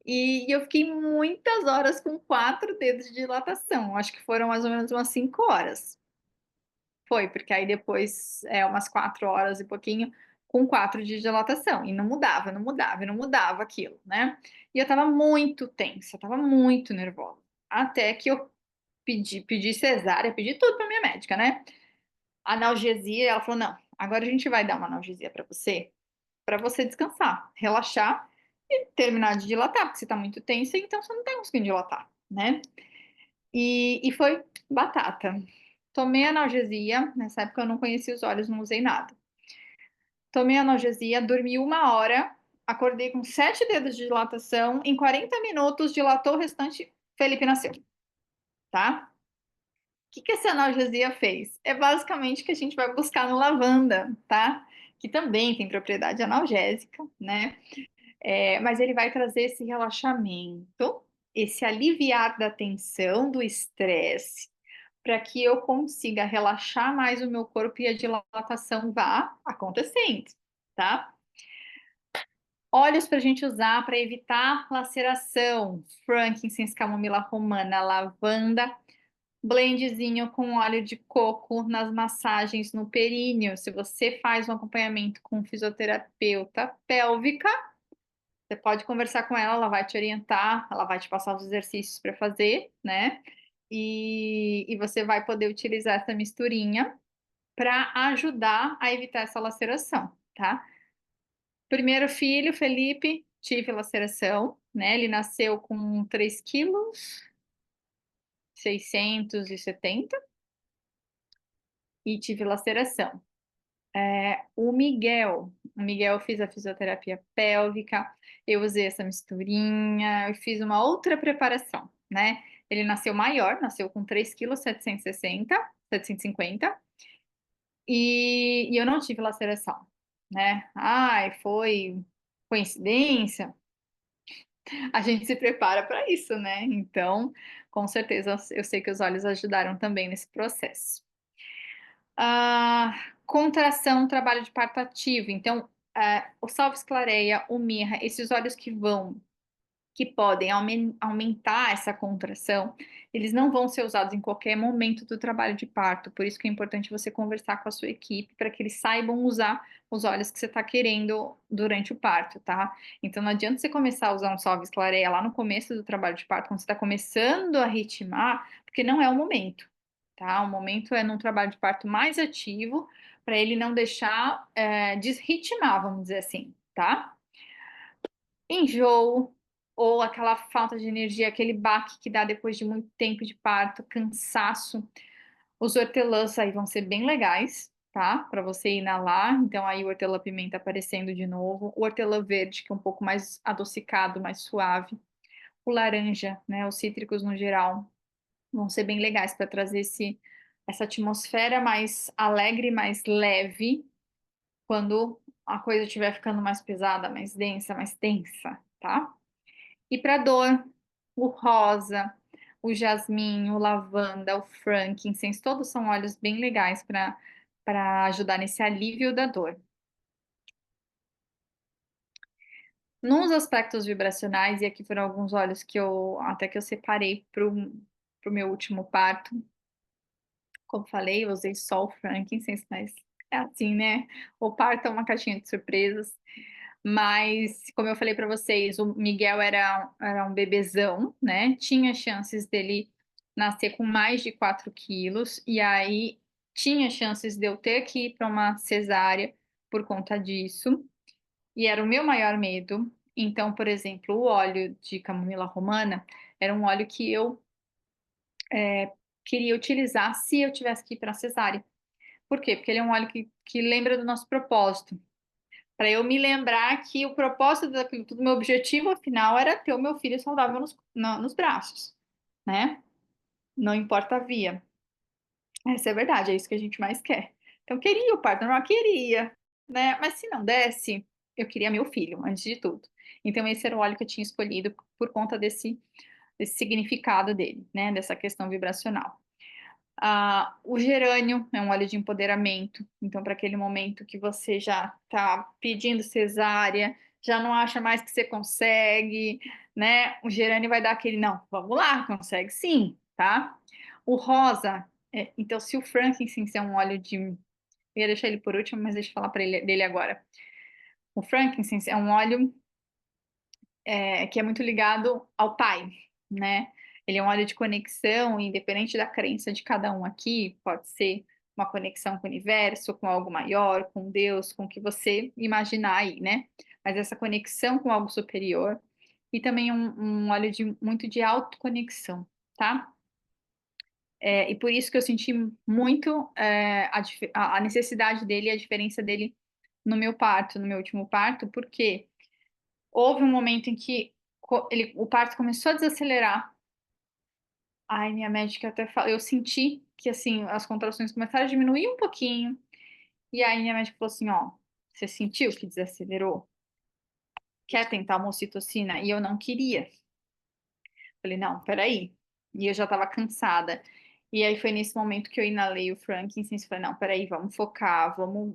E eu fiquei muitas horas com 4 dedos de dilatação. Acho que foram mais ou menos umas 5 horas. Foi, porque aí depois umas 4 horas e pouquinho com 4 de dilatação. E não mudava, não mudava, e não mudava aquilo, né? E eu tava muito tensa, tava muito nervosa. Até que eu pedi cesárea, pedi tudo pra minha médica, né? Analgesia, ela falou: não, agora a gente vai dar uma analgesia pra você descansar, relaxar e terminar de dilatar, porque você tá muito tensa, então você não tá conseguindo dilatar, né? E foi batata. Tomei analgesia, nessa época eu não conhecia os olhos, não usei nada. Tomei analgesia, dormi 1 hora, acordei com 7 dedos de dilatação, em 40 minutos dilatou o restante, Felipe nasceu, tá? O que que essa analgesia fez? É basicamente o que a gente vai buscar no lavanda, tá? Que também tem propriedade analgésica, né? Mas ele vai trazer esse relaxamento, esse aliviar da tensão, do estresse, para que eu consiga relaxar mais o meu corpo e a dilatação vá acontecendo, tá? Óleos para a gente usar para evitar laceração: frankincense, camomila romana, lavanda, blendzinho com óleo de coco nas massagens no períneo. Se você faz um acompanhamento com fisioterapeuta pélvica, você pode conversar com ela, ela vai te orientar, ela vai te passar os exercícios para fazer, né? E você vai poder utilizar essa misturinha para ajudar a evitar essa laceração, tá? Primeiro filho, Felipe, tive laceração, né? Ele nasceu com 3 quilos, 670 e tive laceração. O Miguel eu fiz a fisioterapia pélvica, eu usei essa misturinha, eu fiz uma outra preparação, né? Ele nasceu maior, nasceu com 3,760 kg, 750, e eu não tive laceração, né? Ai, foi coincidência? A gente se prepara para isso, né? Então, com certeza, eu sei que os olhos ajudaram também nesse processo. Contração, trabalho de parto ativo. Então, o salve-clareia, o mirra, esses óleos que podem aumentar essa contração, eles não vão ser usados em qualquer momento do trabalho de parto. Por isso que é importante você conversar com a sua equipe para que eles saibam usar os óleos que você está querendo durante o parto, tá? Então não adianta você começar a usar um salve-clareia lá no começo do trabalho de parto, quando você está começando a ritmar, porque não é o momento, tá? O momento é num trabalho de parto mais ativo, para ele não deixar desritmar, vamos dizer assim, tá? Enjoo ou aquela falta de energia, aquele baque que dá depois de muito tempo de parto, cansaço. Os hortelãs aí vão ser bem legais, tá? Para você inalar. Então aí o hortelã-pimenta aparecendo de novo. O hortelã verde, que é um pouco mais adocicado, mais suave. O laranja, né? Os cítricos no geral vão ser bem legais para trazer essa atmosfera mais alegre, mais leve, quando a coisa estiver ficando mais pesada, mais densa, mais tensa, tá? E para dor, o rosa, o jasmim, o lavanda, o frankincense, todos são óleos bem legais para ajudar nesse alívio da dor. Nos aspectos vibracionais, e aqui foram alguns óleos que eu separei para o meu último parto. Como falei, eu usei só o frankincense, mas é assim, né? O parto é uma caixinha de surpresas. Mas, como eu falei para vocês, o Miguel era um bebezão, né? Tinha chances dele nascer com mais de 4 quilos, e aí tinha chances de eu ter que ir para uma cesárea por conta disso, e era o meu maior medo. Então, por exemplo, o óleo de camomila romana era um óleo que eu queria utilizar se eu tivesse que ir para cesárea. Por quê? Porque ele é um óleo que lembra do nosso propósito. Para eu me lembrar que o propósito daquilo tudo, meu objetivo final era ter o meu filho saudável nos braços, né? Não importa a via. Essa é a verdade, é isso que a gente mais quer. Então, queria o parto normal, queria, né? Mas se não desse, eu queria meu filho, antes de tudo. Então, esse era o óleo que eu tinha escolhido por conta desse significado dele, né? Dessa questão vibracional. O gerânio é um óleo de empoderamento. Então, para aquele momento que você já está pedindo cesárea, já não acha mais que você consegue, né? O gerânio vai dar aquele, não, vamos lá, consegue sim, tá? O rosa, então, se o frankincense é um óleo de. Eu ia deixar ele por último, mas deixa eu falar dele agora. O frankincense é um óleo que é muito ligado ao pai, né? Ele é um óleo de conexão, independente da crença de cada um aqui, pode ser uma conexão com o universo, com algo maior, com Deus, com o que você imaginar aí, né? Mas essa conexão com algo superior e também um óleo muito de autoconexão, tá? E por isso que eu senti muito a necessidade dele e a diferença dele no meu parto, no meu último parto, porque houve um momento em que o parto começou a desacelerar. Ai, minha médica até falou, eu senti que assim, as contrações começaram a diminuir um pouquinho. E aí minha médica falou assim, ó, você sentiu que desacelerou? Quer tentar uma ocitocina? E eu não queria. Falei, não, peraí. E eu já tava cansada. E aí foi nesse momento que eu inalei o frankincense. Falei, não, peraí, vamos focar, vamos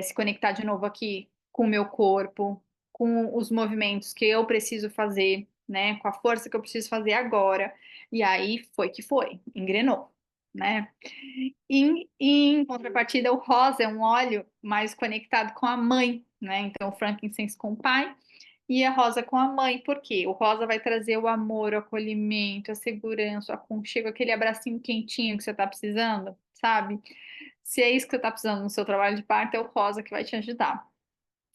se conectar de novo aqui com o meu corpo, com os movimentos que eu preciso fazer, né? Com a força que eu preciso fazer agora. E aí foi que foi, engrenou, né? Em contrapartida, o rosa é um óleo mais conectado com a mãe, né? Então, o frankincense com o pai e a rosa com a mãe, por quê? O rosa vai trazer o amor, o acolhimento, a segurança, o aconchego, aquele abracinho quentinho que você está precisando, sabe? Se é isso que você está precisando no seu trabalho de parto, é o rosa que vai te ajudar.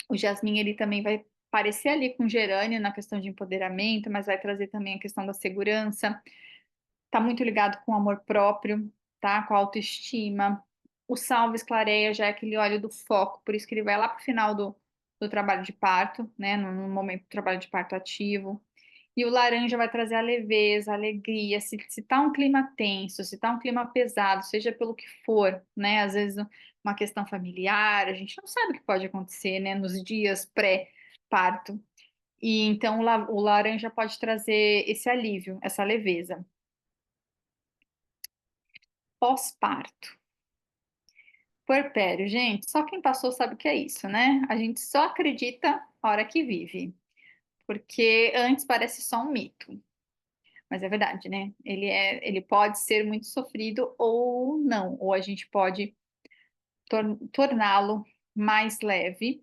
O jasmim, ele também vai parecer ali com gerânio na questão de empoderamento, mas vai trazer também a questão da segurança. Tá muito ligado com o amor próprio, tá? Com a autoestima. O salve clareia já é aquele óleo do foco, por isso que ele vai lá pro final do trabalho de parto, né? No momento do trabalho de parto ativo. E o laranja vai trazer a leveza, a alegria. Se tá um clima tenso, se tá um clima pesado, seja pelo que for, né? Às vezes uma questão familiar, a gente não sabe o que pode acontecer, né? Nos dias pré-parto. E então o laranja pode trazer esse alívio, essa leveza. Pós-parto. Puerpério, gente, só quem passou sabe o que é isso, né? A gente só acredita a hora que vive, porque antes parece só um mito. Mas é verdade, né? Ele pode ser muito sofrido ou não, ou a gente pode torná-lo mais leve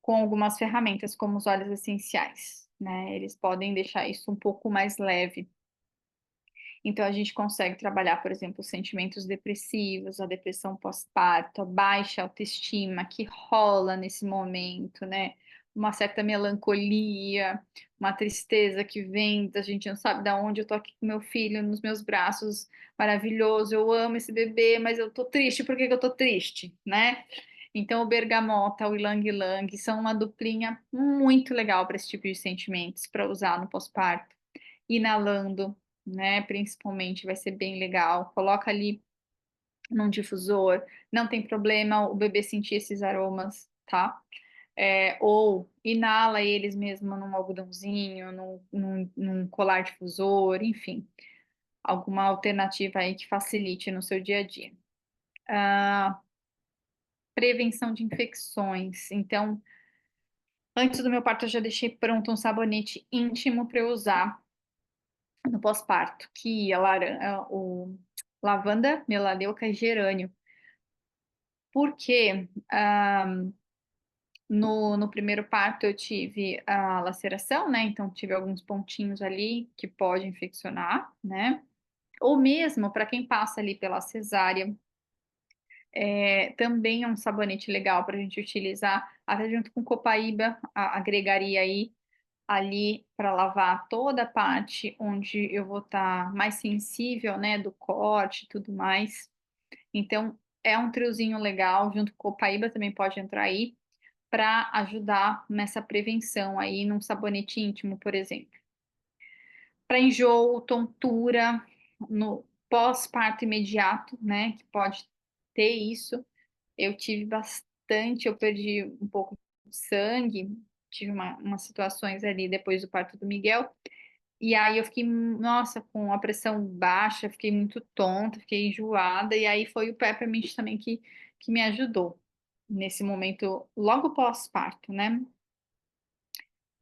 com algumas ferramentas, como os óleos essenciais, né? Eles podem deixar isso um pouco mais leve. Então, a gente consegue trabalhar, por exemplo, os sentimentos depressivos, a depressão pós-parto, a baixa autoestima que rola nesse momento, né? Uma certa melancolia, uma tristeza que vem, a gente não sabe de onde eu tô aqui com meu filho nos meus braços, maravilhoso, eu amo esse bebê, mas eu tô triste, por que que eu tô triste, né? Então, o bergamota, o ylang-ylang são uma duplinha muito legal para esse tipo de sentimentos, para usar no pós-parto. Inalando, né? Principalmente vai ser bem legal. Coloca ali num difusor, não tem problema o bebê sentir esses aromas, tá? Ou inala eles mesmo num algodãozinho, num colar difusor, enfim, alguma alternativa aí que facilite no seu dia a dia. Prevenção de infecções. Então, antes do meu parto, eu já deixei pronto um sabonete íntimo para eu usar no pós-parto, que é o lavanda, melaleuca e gerânio. Porque no primeiro parto eu tive a laceração, né? Então tive alguns pontinhos ali que pode infeccionar, né? Ou mesmo para quem passa ali pela cesárea, também é um sabonete legal para a gente utilizar, até junto com copaíba, agregaria aí ali para lavar toda a parte onde eu vou estar mais sensível, né, do corte e tudo mais. Então, é um triozinho legal, junto com o copaíba também pode entrar aí, para ajudar nessa prevenção aí num sabonete íntimo, por exemplo. Para enjoo, tontura, no pós-parto imediato, né, que pode ter isso. Eu tive bastante, eu perdi um pouco de sangue, tive umas situações ali depois do parto do Miguel, e aí eu fiquei, nossa, com a pressão baixa, fiquei muito tonta, fiquei enjoada, e aí foi o Peppermint também que me ajudou nesse momento, logo pós-parto, né?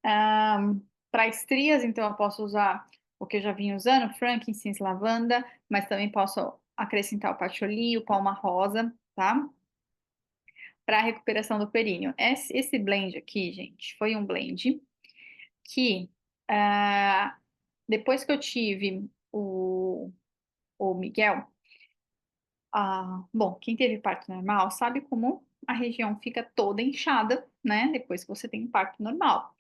Para estrias, então eu posso usar o que eu já vinha usando, frankincense, lavanda, mas também posso acrescentar o patchouli, o palma rosa, tá? Para a recuperação do períneo. Esse blend aqui, gente, foi um blend que depois que eu tive o Miguel, bom, quem teve parto normal sabe como a região fica toda inchada, né? Depois que você tem um parto normal.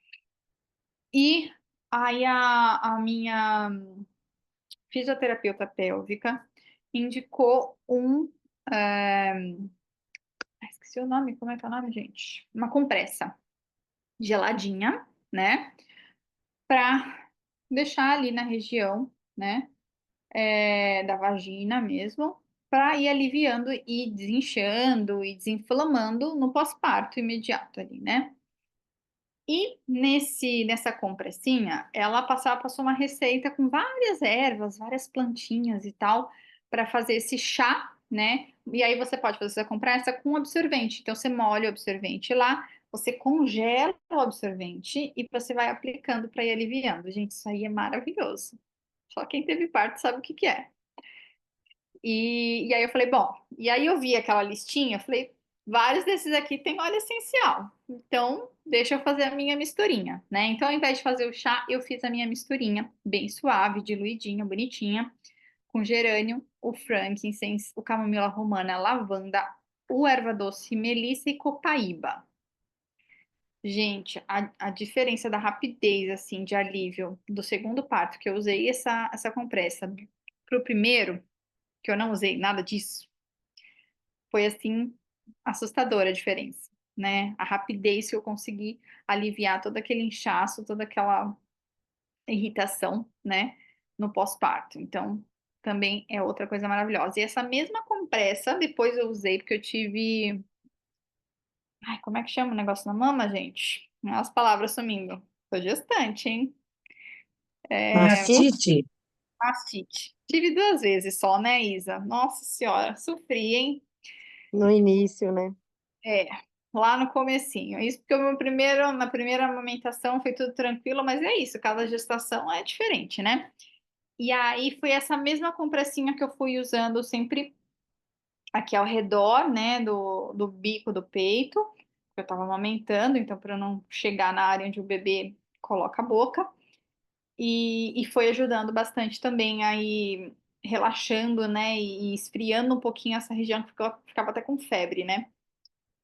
E aí a minha fisioterapeuta pélvica indicou esqueci o nome, como é que é o nome, gente? Uma compressa geladinha, né? Para deixar ali na região, né? Da vagina mesmo, para ir aliviando e desinchando e desinflamando no pós-parto imediato ali, né? E nessa compressinha, ela passou uma receita com várias ervas, várias plantinhas e tal, para fazer esse chá, né? E aí você pode fazer essa compressa com absorvente. Então você molha o absorvente lá, você congela o absorvente e você vai aplicando para ir aliviando. Gente, isso aí é maravilhoso. Só quem teve parto sabe o que que é. E aí eu falei, bom, e aí eu vi aquela listinha, eu falei, vários desses aqui tem óleo essencial, então deixa eu fazer a minha misturinha, né? Então, ao invés de fazer o chá, eu fiz a minha misturinha, bem suave, diluidinha, bonitinha, com gerânio, o frankincense, o camomila romana, a lavanda, o erva doce, melissa e copaíba. Gente, a diferença da rapidez, assim, de alívio do segundo parto, que eu usei essa compressa, pro primeiro, que eu não usei nada disso, foi assim assustadora a diferença. né? A rapidez que eu consegui aliviar todo aquele inchaço, toda aquela irritação, né? No pós-parto. Então, também é outra coisa maravilhosa. E essa mesma compressa, depois eu usei, porque eu tive. Ai, como é que chama o negócio na mama, gente? As palavras sumindo. Tô gestante, hein? Mastite? Mastite. Tive 2 vezes só, né, Isa? Nossa Senhora, sofri, hein? No início, né? É, lá no comecinho. Isso porque na primeira amamentação foi tudo tranquilo, mas é isso, cada gestação é diferente, né? E aí foi essa mesma compressinha que eu fui usando sempre aqui ao redor, né, do bico do peito, que eu tava amamentando, então para não chegar na área onde o bebê coloca a boca. E foi ajudando bastante também aí relaxando, né, e esfriando um pouquinho essa região que ficava até com febre, né?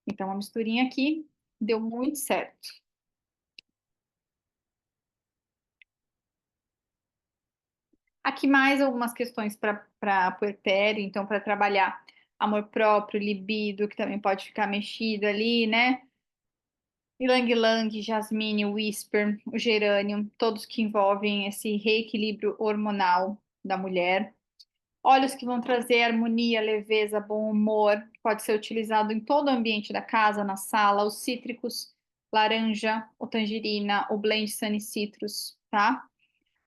Então, a misturinha aqui deu muito certo. Aqui mais algumas questões para puerpério, então, para trabalhar amor próprio, libido, que também pode ficar mexido ali, né? Ylang Ylang, jasmine, whisper, o gerânio, todos que envolvem esse reequilíbrio hormonal da mulher. Óleos que vão trazer harmonia, leveza, bom humor, pode ser utilizado em todo o ambiente da casa, na sala, os cítricos, laranja, o tangerina, o blend Sunny Citrus, tá?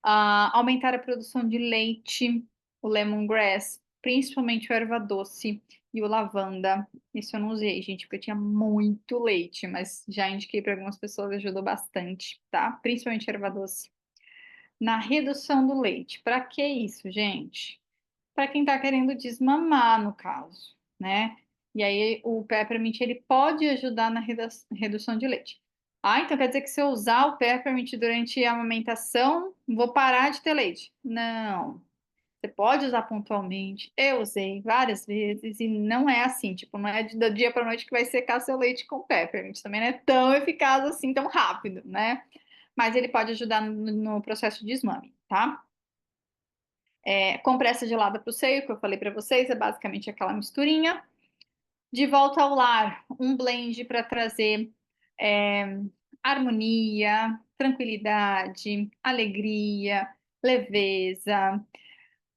Aumentar a produção de leite, o lemongrass, principalmente o erva doce e o lavanda. Isso eu não usei, gente, porque eu tinha muito leite, mas já indiquei para algumas pessoas, ajudou bastante, tá? Principalmente erva doce. Na redução do leite. Para que isso, gente? Para quem está querendo desmamar, no caso, né? E aí o peppermint ele pode ajudar na redução de leite. Ah, então quer dizer que se eu usar o peppermint durante a amamentação, vou parar de ter leite? Não. Você pode usar pontualmente. Eu usei várias vezes e não é assim, tipo, não é do dia para noite que vai secar seu leite com peppermint. Também não é tão eficaz assim, tão rápido, né? Mas ele pode ajudar no processo de desmame, tá? Compressa gelada para o seio, que eu falei para vocês, é basicamente aquela misturinha. De volta ao lar, um blend para trazer é, harmonia, tranquilidade, alegria, leveza,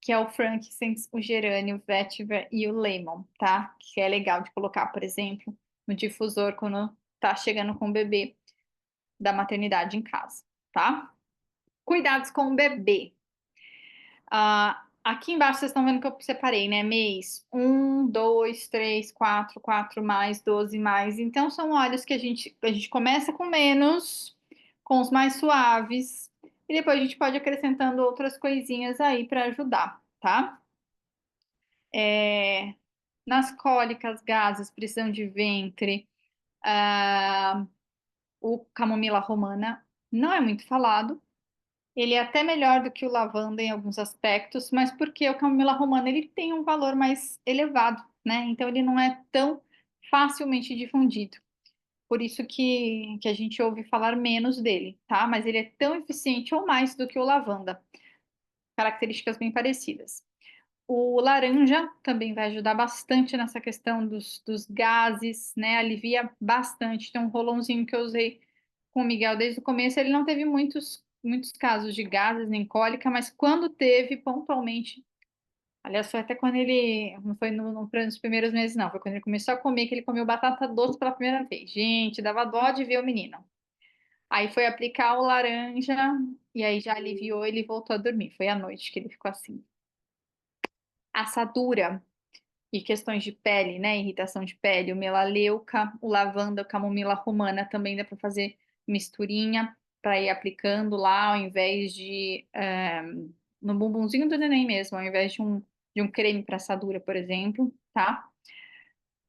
que é o frankincense, o gerânio, o vetiver e o lemon, tá? Que é legal de colocar, por exemplo, no difusor quando tá chegando com o bebê da maternidade em casa, tá? Cuidados com o bebê. Aqui embaixo vocês estão vendo que eu separei, né? Mês 1, 2, 3, 4, 4 mais, 12 mais. Então, são óleos que a gente começa com menos, com os mais suaves, e depois a gente pode ir acrescentando outras coisinhas aí para ajudar, tá? Nas cólicas, gases, prisão de ventre, ah, o camomila romana não é muito falado. Ele é até melhor do que o lavanda em alguns aspectos, mas porque o camomila romana ele tem um valor mais elevado, né? Então ele não é tão facilmente difundido. Por isso que a gente ouve falar menos dele, tá? Mas ele é tão eficiente ou mais do que o lavanda. Características bem parecidas. O laranja também vai ajudar bastante nessa questão dos gases, né? Alivia bastante. Tem um rolãozinho que eu usei com o Miguel desde o começo. Ele não teve muitos casos de gases nem cólica, mas quando teve, pontualmente. Aliás, foi até quando ele. Não foi nos primeiros meses, não. Foi quando ele começou a comer, que ele comeu batata doce pela primeira vez. Gente, dava dó de ver o menino. Aí foi aplicar o laranja, e aí já aliviou, ele voltou a dormir. Foi à noite que ele ficou assim. Assadura e questões de pele, né? Irritação de pele, o melaleuca, o lavanda, a camomila romana também dá para fazer misturinha para ir aplicando lá, ao invés de no bumbumzinho do neném mesmo, ao invés de um creme para assadura, por exemplo, tá?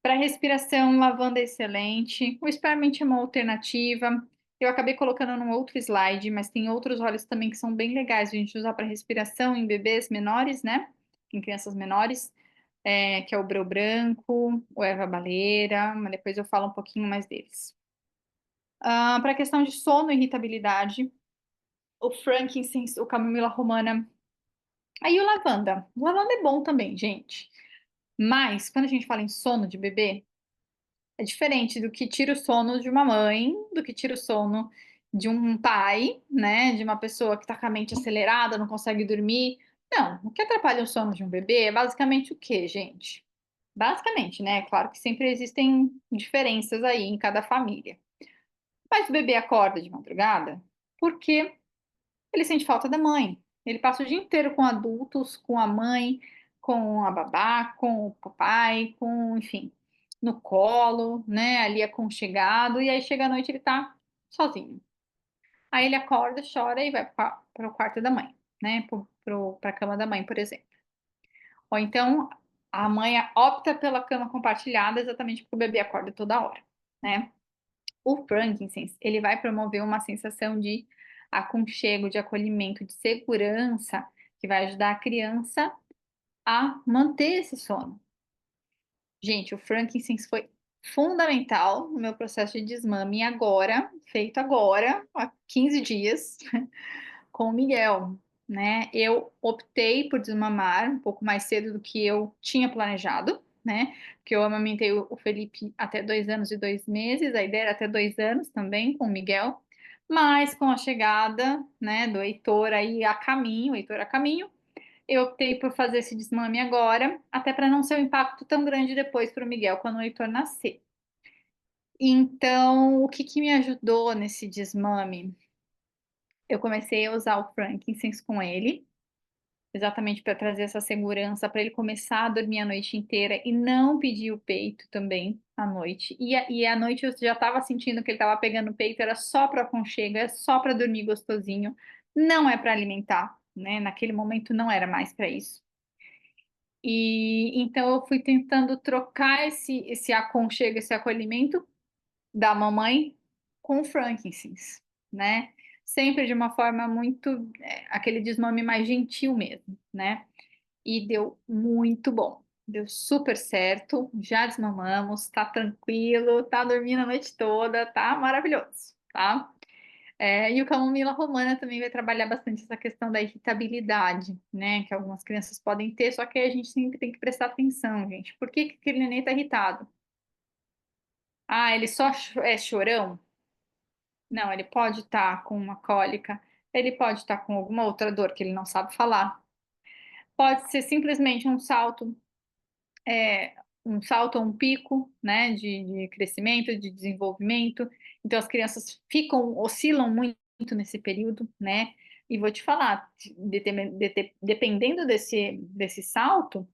Para respiração, lavanda é excelente. O spearmint é uma alternativa. Eu acabei colocando num outro slide, mas tem outros óleos também que são bem legais a gente usar para respiração em bebês menores, né? Em crianças menores, que é o breu branco, o erva baleira, mas depois eu falo um pouquinho mais deles. Para a questão de sono e irritabilidade, o frankincense, o camomila romana, aí o lavanda. O lavanda é bom também, gente. Mas quando a gente fala em sono de bebê, É diferente do que tira o sono de uma mãe, do que tira o sono de um pai, né? De uma pessoa que está com a mente acelerada, não consegue dormir. Não, o que atrapalha o sono de um bebê é basicamente o quê, gente? Basicamente, né? Claro que sempre existem diferenças aí em cada família. Mas o bebê acorda de madrugada porque ele sente falta da mãe. Ele passa o dia inteiro com adultos, com a mãe, com a babá, com o papai, com, enfim, no colo, né? Ali aconchegado, e aí chega a noite ele tá sozinho. Aí ele acorda, chora e vai para o quarto da mãe, né? Para a cama da mãe, por exemplo. Ou então a mãe opta pela cama compartilhada exatamente porque o bebê acorda toda hora, né? O frankincense, ele vai promover uma sensação de aconchego, de acolhimento, de segurança, que vai ajudar a criança a manter esse sono. Gente, o frankincense foi fundamental no meu processo de desmame agora, feito agora, há 15 dias, com o Miguel, né? Eu optei por desmamar um pouco mais cedo do que eu tinha planejado, né? Porque eu amamentei o Felipe até 2 anos e 2 meses, a ideia era até 2 anos também com o Miguel, mas com a chegada, né, do Heitor aí a caminho, o Heitor a caminho, eu optei por fazer esse desmame agora, até para não ser um impacto tão grande depois para o Miguel quando o Heitor nascer. Então, o que que me ajudou nesse desmame? Eu comecei a usar o frankincense com ele, exatamente para trazer essa segurança, para ele começar a dormir a noite inteira e não pedir o peito também à noite. E à noite eu já estava sentindo que ele estava pegando o peito, era só para aconchego, é só para dormir gostosinho, não é para alimentar, né? Naquele momento não era mais para isso. E então eu fui tentando trocar esse aconchego, esse acolhimento da mamãe com o frankincense, né? Sempre de uma forma muito, aquele desmame mais gentil mesmo, né? E deu muito bom. Deu super certo, já desmamamos, tá tranquilo, tá dormindo a noite toda, tá maravilhoso, tá? E o camomila romana também vai trabalhar bastante essa questão da irritabilidade, né? Que algumas crianças podem ter, só que a gente sempre tem que prestar atenção, gente. Por que que aquele neném tá irritado? Ah, ele só é chorão? Não, ele pode estar com uma cólica, ele pode estar com alguma outra dor que ele não sabe falar. Pode ser simplesmente um salto ou um pico, né, de crescimento, de desenvolvimento. Então, as crianças oscilam muito nesse período, né? E vou te falar, dependendo desse salto,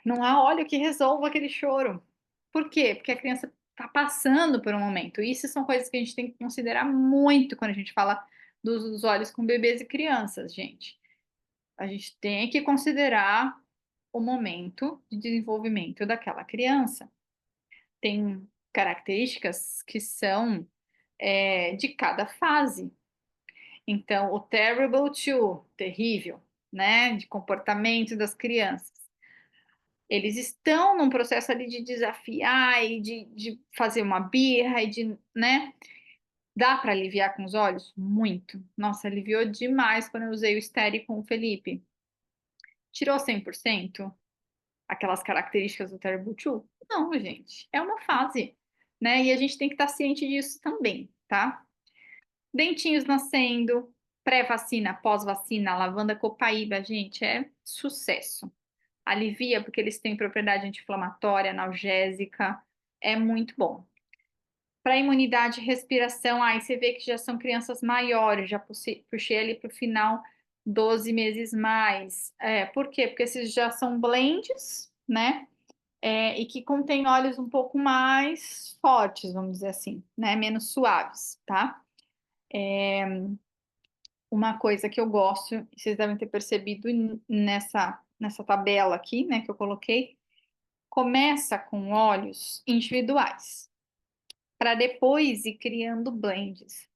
não há óleo que resolva aquele choro. Por quê? Porque a criança está passando por um momento. Isso são coisas que a gente tem que considerar muito quando a gente fala dos olhos com bebês e crianças, gente. A gente tem que considerar o momento de desenvolvimento daquela criança. Tem características que são de cada fase. Então, o terrible two, terrível, né, de comportamento das crianças. Eles estão num processo ali de desafiar e de fazer uma birra e de, né? Dá para aliviar com os olhos? Muito. Nossa, aliviou demais quando eu usei o Steri com o Felipe. Tirou 100%? Aquelas características do Terrible Two? Não, gente. É uma fase, né? E a gente tem que estar ciente disso também, tá? Dentinhos nascendo, pré-vacina, pós-vacina, lavanda copaíba, gente, é sucesso. Alivia porque eles têm propriedade anti-inflamatória, analgésica, é muito bom. Para imunidade e respiração, aí você vê que já são crianças maiores, já puxei ali para o final 12 meses mais. Por quê? Porque esses já são blends, né? E que contém óleos um pouco mais fortes, vamos dizer assim, né? Menos suaves, tá? Uma coisa que eu gosto, vocês devem ter percebido nessa tabela aqui, né, que eu coloquei, começa com óleos individuais, para depois ir criando blends.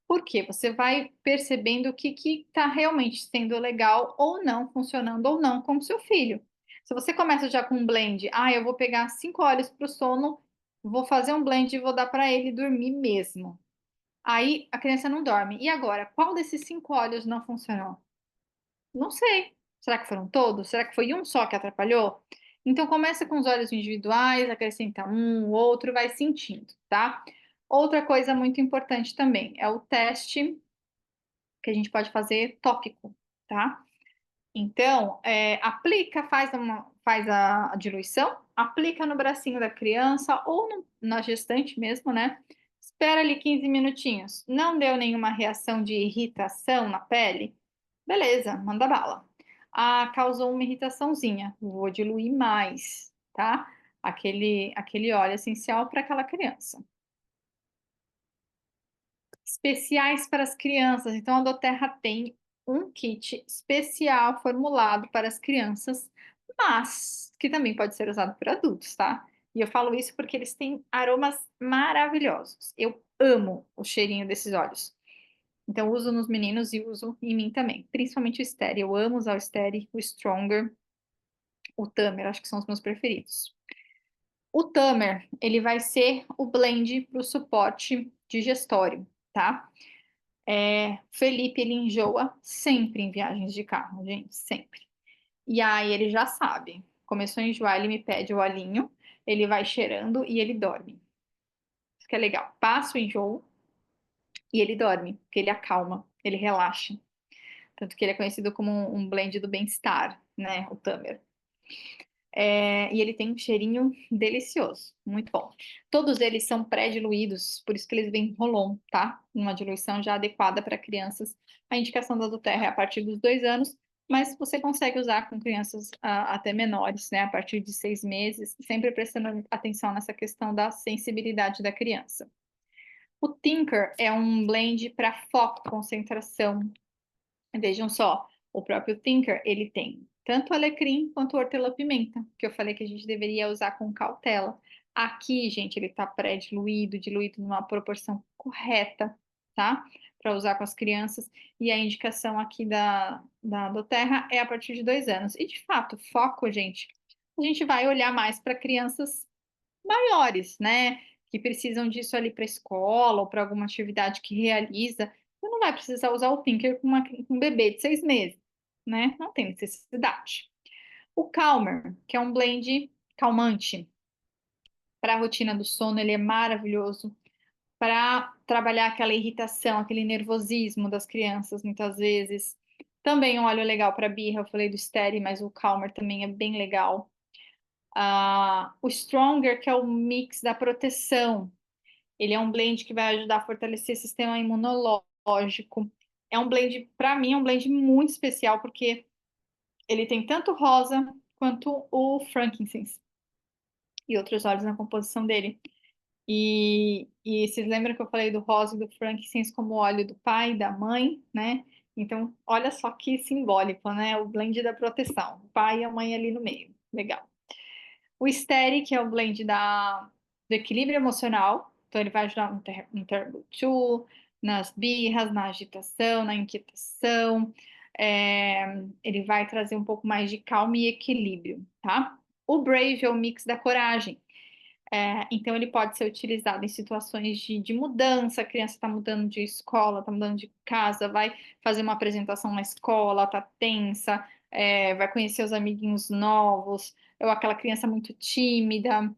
Por quê? Você vai percebendo o que está realmente sendo legal ou não, funcionando ou não com o seu filho. Se você começa já com um blend, eu vou pegar 5 óleos para o sono, vou fazer um blend e vou dar para ele dormir mesmo. Aí a criança não dorme. E agora, qual desses 5 óleos não funcionou? Não sei. Será que foram todos? Será que foi um só que atrapalhou? Então, começa com os olhos individuais, acrescenta um, outro, vai sentindo, tá? Outra coisa muito importante também é o teste que a gente pode fazer tópico, tá? Então, aplica, faz a diluição, aplica no bracinho da criança ou na gestante mesmo, né? Espera ali 15 minutinhos. Não deu nenhuma reação de irritação na pele? Beleza, manda bala. Ah, causou uma irritaçãozinha. Vou diluir mais, tá? Aquele óleo essencial para aquela criança. Especiais para as crianças. Então, a Doterra tem um kit especial formulado para as crianças, mas que também pode ser usado por adultos, tá? E eu falo isso porque eles têm aromas maravilhosos. Eu amo o cheirinho desses óleos. Então, uso nos meninos e uso em mim também. Principalmente o Steri. Eu amo usar o Steri, o Stronger, o Tamer, acho que são os meus preferidos. O Tamer, ele vai ser o blend para o suporte digestório, tá? Felipe, ele enjoa sempre em viagens de carro, gente, sempre. E aí ele já sabe. Começou a enjoar, ele me pede o olhinho, ele vai cheirando e ele dorme. Isso que é legal. Passa o enjoo e ele dorme, porque ele acalma, ele relaxa. Tanto que ele é conhecido como um blend do bem-estar, né? O Tamer. E ele tem um cheirinho delicioso, muito bom. Todos eles são pré-diluídos, por isso que eles vêm Rolon, tá? Uma diluição já adequada para crianças. A indicação da Doterra é a partir dos 2 anos, mas você consegue usar com crianças até menores, né? A partir de 6 meses, sempre prestando atenção nessa questão da sensibilidade da criança. O Tinker é um blend para foco, concentração. Vejam só, o próprio Tinker, ele tem tanto alecrim quanto hortelã-pimenta, que eu falei que a gente deveria usar com cautela. Aqui, gente, ele tá pré-diluído, diluído numa proporção correta, tá? Para usar com as crianças. E a indicação aqui da Doterra é a partir de 2 anos. E, de fato, foco, gente, a gente vai olhar mais para crianças maiores, né? Que precisam disso ali para a escola ou para alguma atividade que realiza. Você não vai precisar usar o Tinker com um bebê de 6 meses, né? Não tem necessidade. O Calmer, que é um blend calmante para a rotina do sono, ele é maravilhoso para trabalhar aquela irritação, aquele nervosismo das crianças, muitas vezes. Também um óleo legal para birra, eu falei do Steri, mas o Calmer também é bem legal. O Stronger, que é o mix da proteção. Ele é um blend que vai ajudar a fortalecer o sistema imunológico. É um blend, para mim, é um blend muito especial, porque ele tem tanto rosa quanto o frankincense e outros óleos na composição dele. E vocês lembram que eu falei do rosa e do frankincense como óleo do pai e da mãe, né? Então, olha só que simbólico, né? O blend da proteção. O pai e a mãe ali no meio. Legal. O Steri, que é o blend do equilíbrio emocional. Então, ele vai ajudar no Terrible Two, nas birras, na agitação, na inquietação. Ele vai trazer um pouco mais de calma e equilíbrio, tá? O Brave é o mix da coragem. Então, ele pode ser utilizado em situações de mudança. A criança está mudando de escola, está mudando de casa, vai fazer uma apresentação na escola, está tensa, vai conhecer os amiguinhos novos, ou aquela criança muito tímida,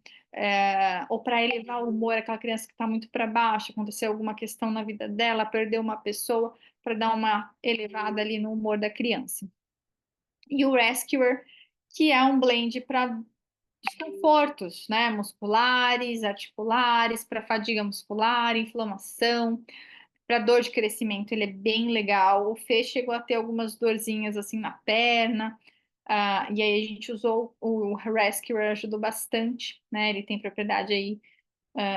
ou para elevar o humor, aquela criança que está muito para baixo, aconteceu alguma questão na vida dela, perdeu uma pessoa, para dar uma elevada ali no humor da criança. E o Rescuer, que é um blend para desconfortos, né, musculares, articulares, para fadiga muscular, inflamação, para dor de crescimento, ele é bem legal. O Fê chegou a ter algumas dorzinhas assim na perna, e aí a gente usou o Rescuer, ajudou bastante, né? Ele tem propriedade aí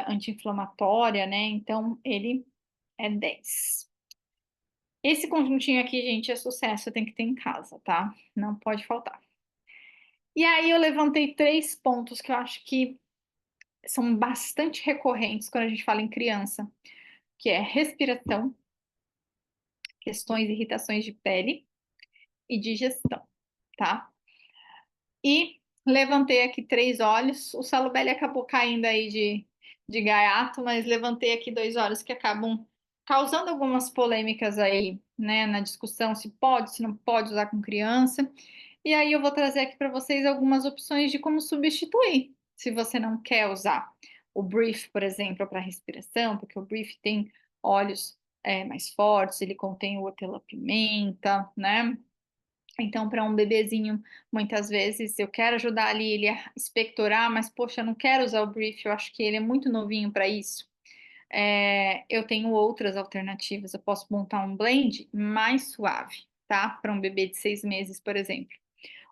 anti-inflamatória, né? Então ele é 10. Esse conjuntinho aqui, gente, é sucesso, tem que ter em casa, tá? Não pode faltar. E aí eu levantei 3 pontos que eu acho que são bastante recorrentes quando a gente fala em criança, que é respiração, questões, irritações de pele e digestão, tá? E levantei aqui 3 olhos. O Salubelli acabou caindo aí de gaiato, mas levantei aqui 2 olhos que acabam causando algumas polêmicas aí, né, na discussão se pode, se não pode usar com criança. E aí eu vou trazer aqui para vocês algumas opções de como substituir, se você não quer usar o Brief, por exemplo, para respiração, porque o Brief tem óleos mais fortes, ele contém o hortelã-pimenta, né? Então, para um bebezinho, muitas vezes eu quero ajudar ali ele a expectorar, mas poxa, eu não quero usar o Brief, eu acho que ele é muito novinho para isso. Eu tenho outras alternativas. Eu posso montar um blend mais suave, tá? Para um bebê de 6 meses, por exemplo.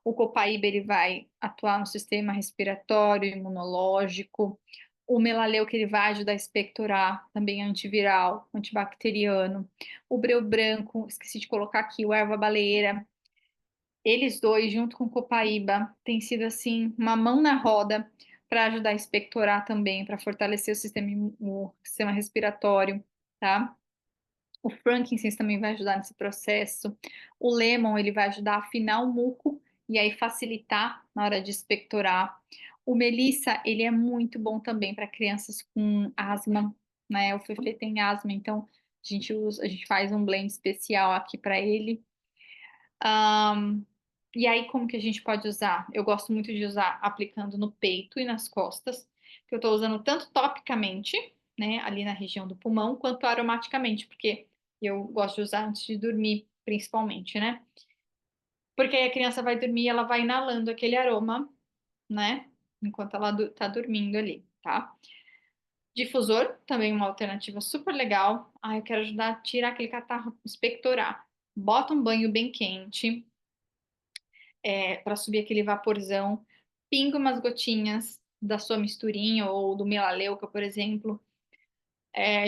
O copaíba ele vai atuar no sistema respiratório, imunológico. O melaleuca que ele vai ajudar a expectorar, também antiviral, antibacteriano. O breu branco, esqueci de colocar aqui, o erva baleeira. Eles dois, junto com o copaíba, têm sido assim uma mão na roda para ajudar a expectorar também, para fortalecer o sistema respiratório, tá? O frankincense também vai ajudar nesse processo. O lemon, ele vai ajudar a afinar o muco e aí facilitar na hora de expectorar. O melissa, ele é muito bom também para crianças com asma, né? O Fefe tem asma, então a gente faz um blend especial aqui para ele. E aí, como que a gente pode usar? Eu gosto muito de usar aplicando no peito e nas costas, que eu estou usando tanto topicamente, né, ali na região do pulmão, quanto aromaticamente, porque eu gosto de usar antes de dormir, principalmente, né? Porque aí a criança vai dormir e ela vai inalando aquele aroma, né? Enquanto ela tá dormindo ali, tá? Difusor, também uma alternativa super legal. Ah, eu quero ajudar a tirar aquele catarro, expectorar. Bota um banho bem quente, para subir aquele vaporzão, pinga umas gotinhas da sua misturinha ou do melaleuca, por exemplo,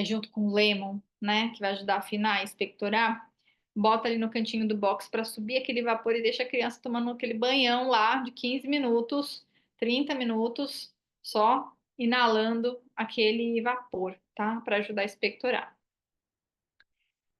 junto com o lemon, né, que vai ajudar a afinar e expectorar. Bota ali no cantinho do box para subir aquele vapor e deixa a criança tomando aquele banhão lá de 15 minutos, 30 minutos, só inalando aquele vapor, tá? Para ajudar a expectorar.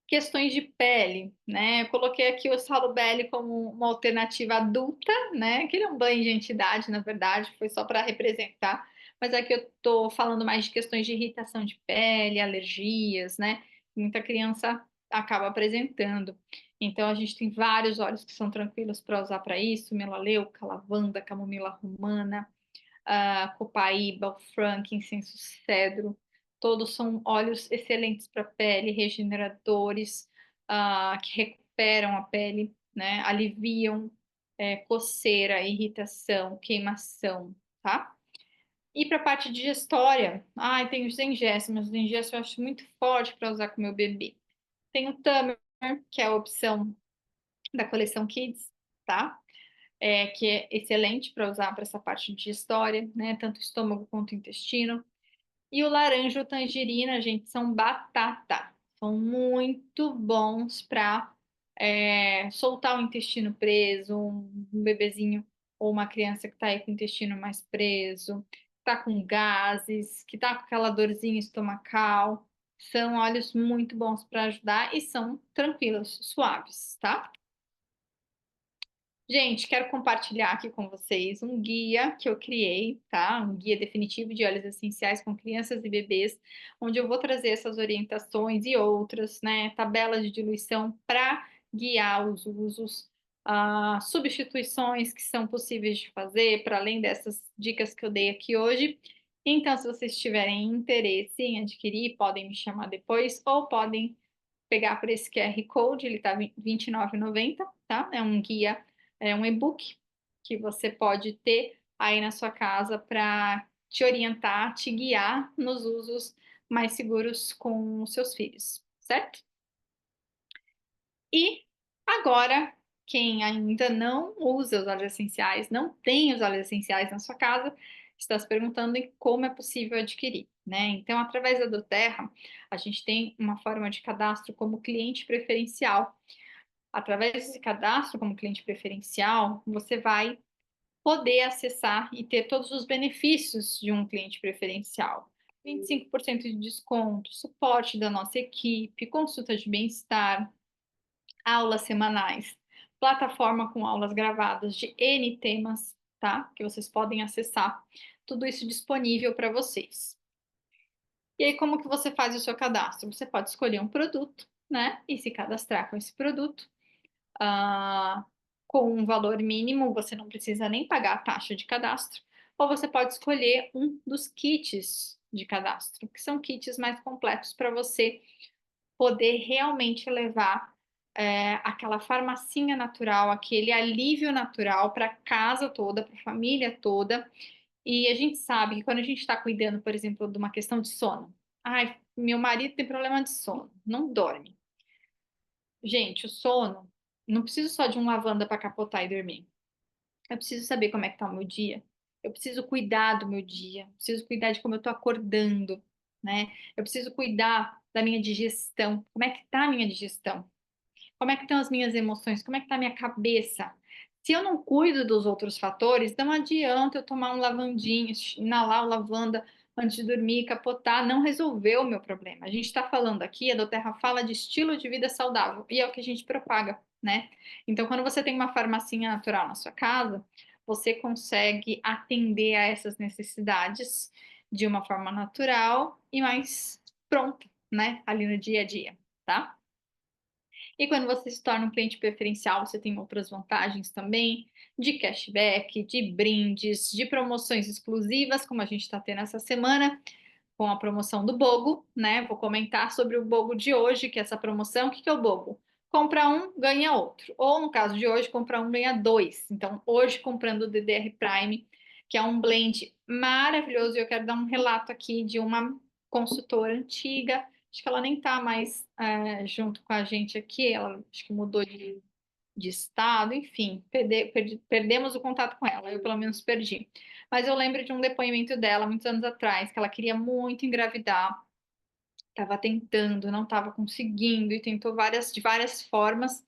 Questões de pele, né? Eu coloquei aqui o Salubelle como uma alternativa adulta, né? Que ele é um banho de entidade, na verdade, foi só para representar. Mas aqui eu tô falando mais de questões de irritação de pele, alergias, né? Muita criança acaba apresentando. Então a gente tem vários óleos que são tranquilos para usar para isso: melaleuca, lavanda, camomila romana, copaíba, o frankincense, cedro. Todos são óleos excelentes para a pele, regeneradores, que recuperam a pele, né? Aliviam coceira, irritação, queimação, tá? E para a parte digestória, tem os Zengess, mas o Zengess eu acho muito forte para usar com meu bebê. Tem o Tamer, que é a opção da coleção Kids, tá? Que é excelente para usar para essa parte de história, né? Tanto estômago quanto intestino. E o laranja ou tangerina, gente, são batata. São muito bons para soltar o intestino preso, um bebezinho ou uma criança que está aí com o intestino mais preso, está com gases, que está com aquela dorzinha estomacal. São óleos muito bons para ajudar e são tranquilos, suaves, tá? Gente, quero compartilhar aqui com vocês um guia que eu criei, tá? Um guia definitivo de óleos essenciais com crianças e bebês, onde eu vou trazer essas orientações e outras, né? Tabelas de diluição para guiar os usos, substituições que são possíveis de fazer, para além dessas dicas que eu dei aqui hoje. Então, se vocês tiverem interesse em adquirir, podem me chamar depois ou podem pegar por esse QR Code, ele está R$ 29,90, tá? É um guia, um e-book que você pode ter aí na sua casa para te orientar, te guiar nos usos mais seguros com os seus filhos, certo? E agora, quem ainda não usa os óleos essenciais, não tem os óleos essenciais na sua casa, está se perguntando em como é possível adquirir, né? Então, através da doTERRA, a gente tem uma forma de cadastro como cliente preferencial. Através desse cadastro como cliente preferencial, você vai poder acessar e ter todos os benefícios de um cliente preferencial. 25% de desconto, suporte da nossa equipe, consulta de bem-estar, aulas semanais, plataforma com aulas gravadas de N temas, tá? Que vocês podem acessar. Tudo isso disponível para vocês. E aí, como que você faz o seu cadastro? Você pode escolher um produto, né? E se cadastrar com esse produto. com um valor mínimo, você não precisa nem pagar a taxa de cadastro, ou você pode escolher um dos kits de cadastro, que são kits mais completos para você poder realmente levar aquela farmacinha natural, aquele alívio natural para a casa toda, para a família toda. E a gente sabe que quando a gente está cuidando, por exemplo, de uma questão de sono, ai, meu marido tem problema de sono, não dorme. Gente, o sono, não preciso só de um lavanda para capotar e dormir. Eu preciso saber como é que tá o meu dia. Eu preciso cuidar do meu dia. Preciso cuidar de como eu tô acordando, né? Eu preciso cuidar da minha digestão. Como é que tá a minha digestão? Como é que estão as minhas emoções? Como é que está a minha cabeça? Se eu não cuido dos outros fatores, não adianta eu tomar um lavandinho, inalar o lavanda antes de dormir, capotar, não resolveu o meu problema. A gente está falando aqui, a Doterra fala de estilo de vida saudável, e é o que a gente propaga, né? Então, quando você tem uma farmacinha natural na sua casa, você consegue atender a essas necessidades de uma forma natural e mais pronta, né? Ali no dia a dia, tá? E quando você se torna um cliente preferencial, você tem outras vantagens também, de cashback, de brindes, de promoções exclusivas, como a gente está tendo essa semana, com a promoção do Bogo, né? Vou comentar sobre o Bogo de hoje, que é essa promoção. O que é o Bogo? Compra um, ganha outro. Ou, no caso de hoje, compra um, ganha dois. Então, hoje, comprando o DDR Prime, que é um blend maravilhoso, e eu quero dar um relato aqui de uma consultora antiga. Acho que ela nem está mais junto com a gente aqui, ela acho que mudou de estado, enfim, perdemos o contato com ela, eu pelo menos perdi. Mas eu lembro de um depoimento dela, muitos anos atrás, que ela queria muito engravidar, estava tentando, não estava conseguindo, e tentou de várias formas,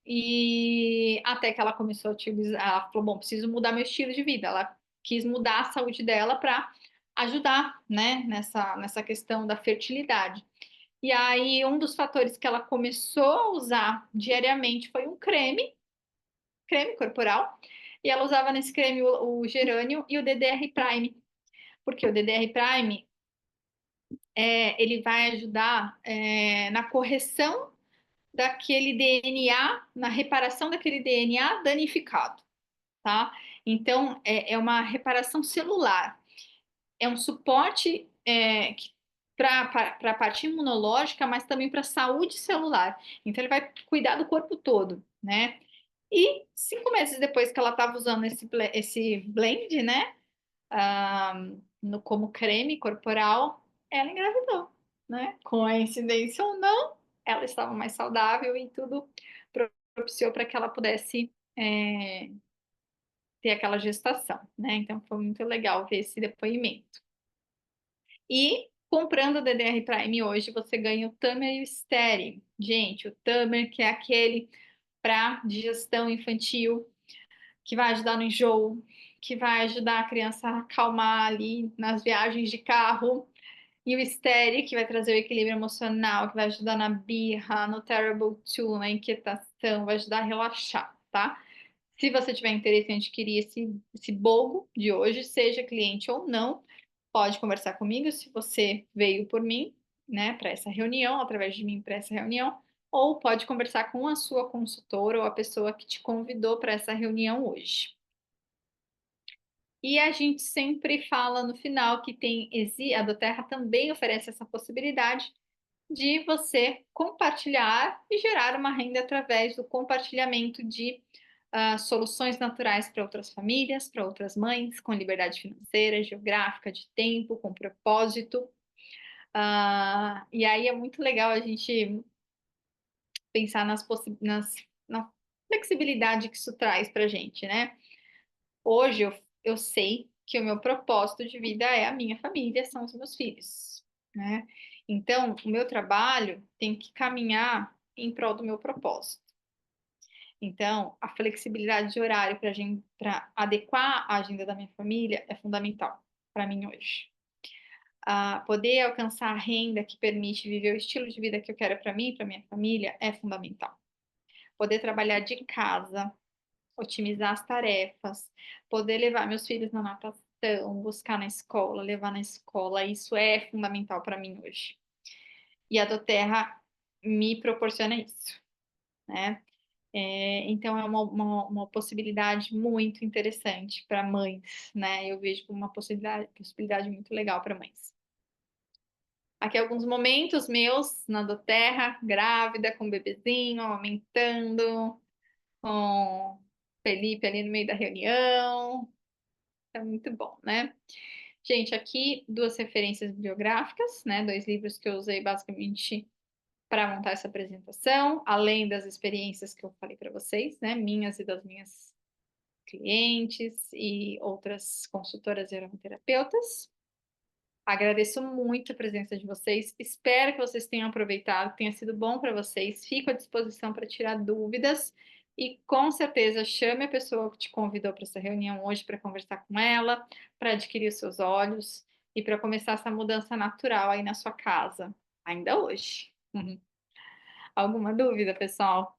e até que ela começou a utilizar, ela falou, bom, preciso mudar meu estilo de vida, ela quis mudar a saúde dela para ajudar, né, nessa questão da fertilidade. E aí, um dos fatores que ela começou a usar diariamente foi um creme corporal, e ela usava nesse creme o gerânio e o DDR Prime, porque o DDR Prime ele vai ajudar na correção daquele DNA, na reparação daquele DNA danificado, tá? Então, é uma reparação celular, é um suporte para a parte imunológica, mas também para a saúde celular. Então, ele vai cuidar do corpo todo, né? E 5 meses depois que ela estava usando esse blend, né? ah, como creme corporal, ela engravidou, né? Coincidência ou não, ela estava mais saudável e tudo propiciou para que ela pudesse ter aquela gestação, né? Então foi muito legal ver esse depoimento. E comprando o DDR Prime hoje, você ganha o Tamer e o Steri. Gente, o Tamer, que é aquele para digestão infantil, que vai ajudar no enjoo, que vai ajudar a criança a acalmar ali nas viagens de carro. E o Steri, que vai trazer o equilíbrio emocional, que vai ajudar na birra, no Terrible Two, na inquietação, vai ajudar a relaxar, tá? Se você tiver interesse em adquirir esse bogo de hoje, seja cliente ou não, pode conversar comigo se você veio por mim, né, para essa reunião, através de mim para essa reunião, ou pode conversar com a sua consultora ou a pessoa que te convidou para essa reunião hoje. E a gente sempre fala no final que a Doterra também oferece essa possibilidade de você compartilhar e gerar uma renda através do compartilhamento de soluções naturais para outras famílias, para outras mães, com liberdade financeira, geográfica, de tempo, com propósito. E aí é muito legal a gente pensar na flexibilidade que isso traz para a gente, né? Hoje eu sei que o meu propósito de vida é a minha família, são os meus filhos, né? Então, o meu trabalho tem que caminhar em prol do meu propósito. Então, a flexibilidade de horário para adequar a agenda da minha família é fundamental para mim hoje. Poder alcançar a renda que permite viver o estilo de vida que eu quero para mim e para minha família é fundamental. Poder trabalhar de casa, otimizar as tarefas, poder levar meus filhos na natação, buscar na escola, levar na escola, isso é fundamental para mim hoje. E a Doterra me proporciona isso, né? Então, é uma possibilidade muito interessante para mães, né? Eu vejo como uma possibilidade muito legal para mães. Aqui alguns momentos meus na doTERRA, grávida, com o bebezinho, amamentando, com o Felipe ali no meio da reunião. É muito bom, né? Gente, aqui duas referências bibliográficas, né? 2 livros que eu usei basicamente para montar essa apresentação, além das experiências que eu falei para vocês, né? Minhas e das minhas clientes e outras consultoras e aromaterapeutas. Agradeço muito a presença de vocês. Espero que vocês tenham aproveitado, que tenha sido bom para vocês. Fico à disposição para tirar dúvidas e com certeza chame a pessoa que te convidou para essa reunião hoje para conversar com ela, para adquirir os seus olhos e para começar essa mudança natural aí na sua casa, ainda hoje. Alguma dúvida, pessoal?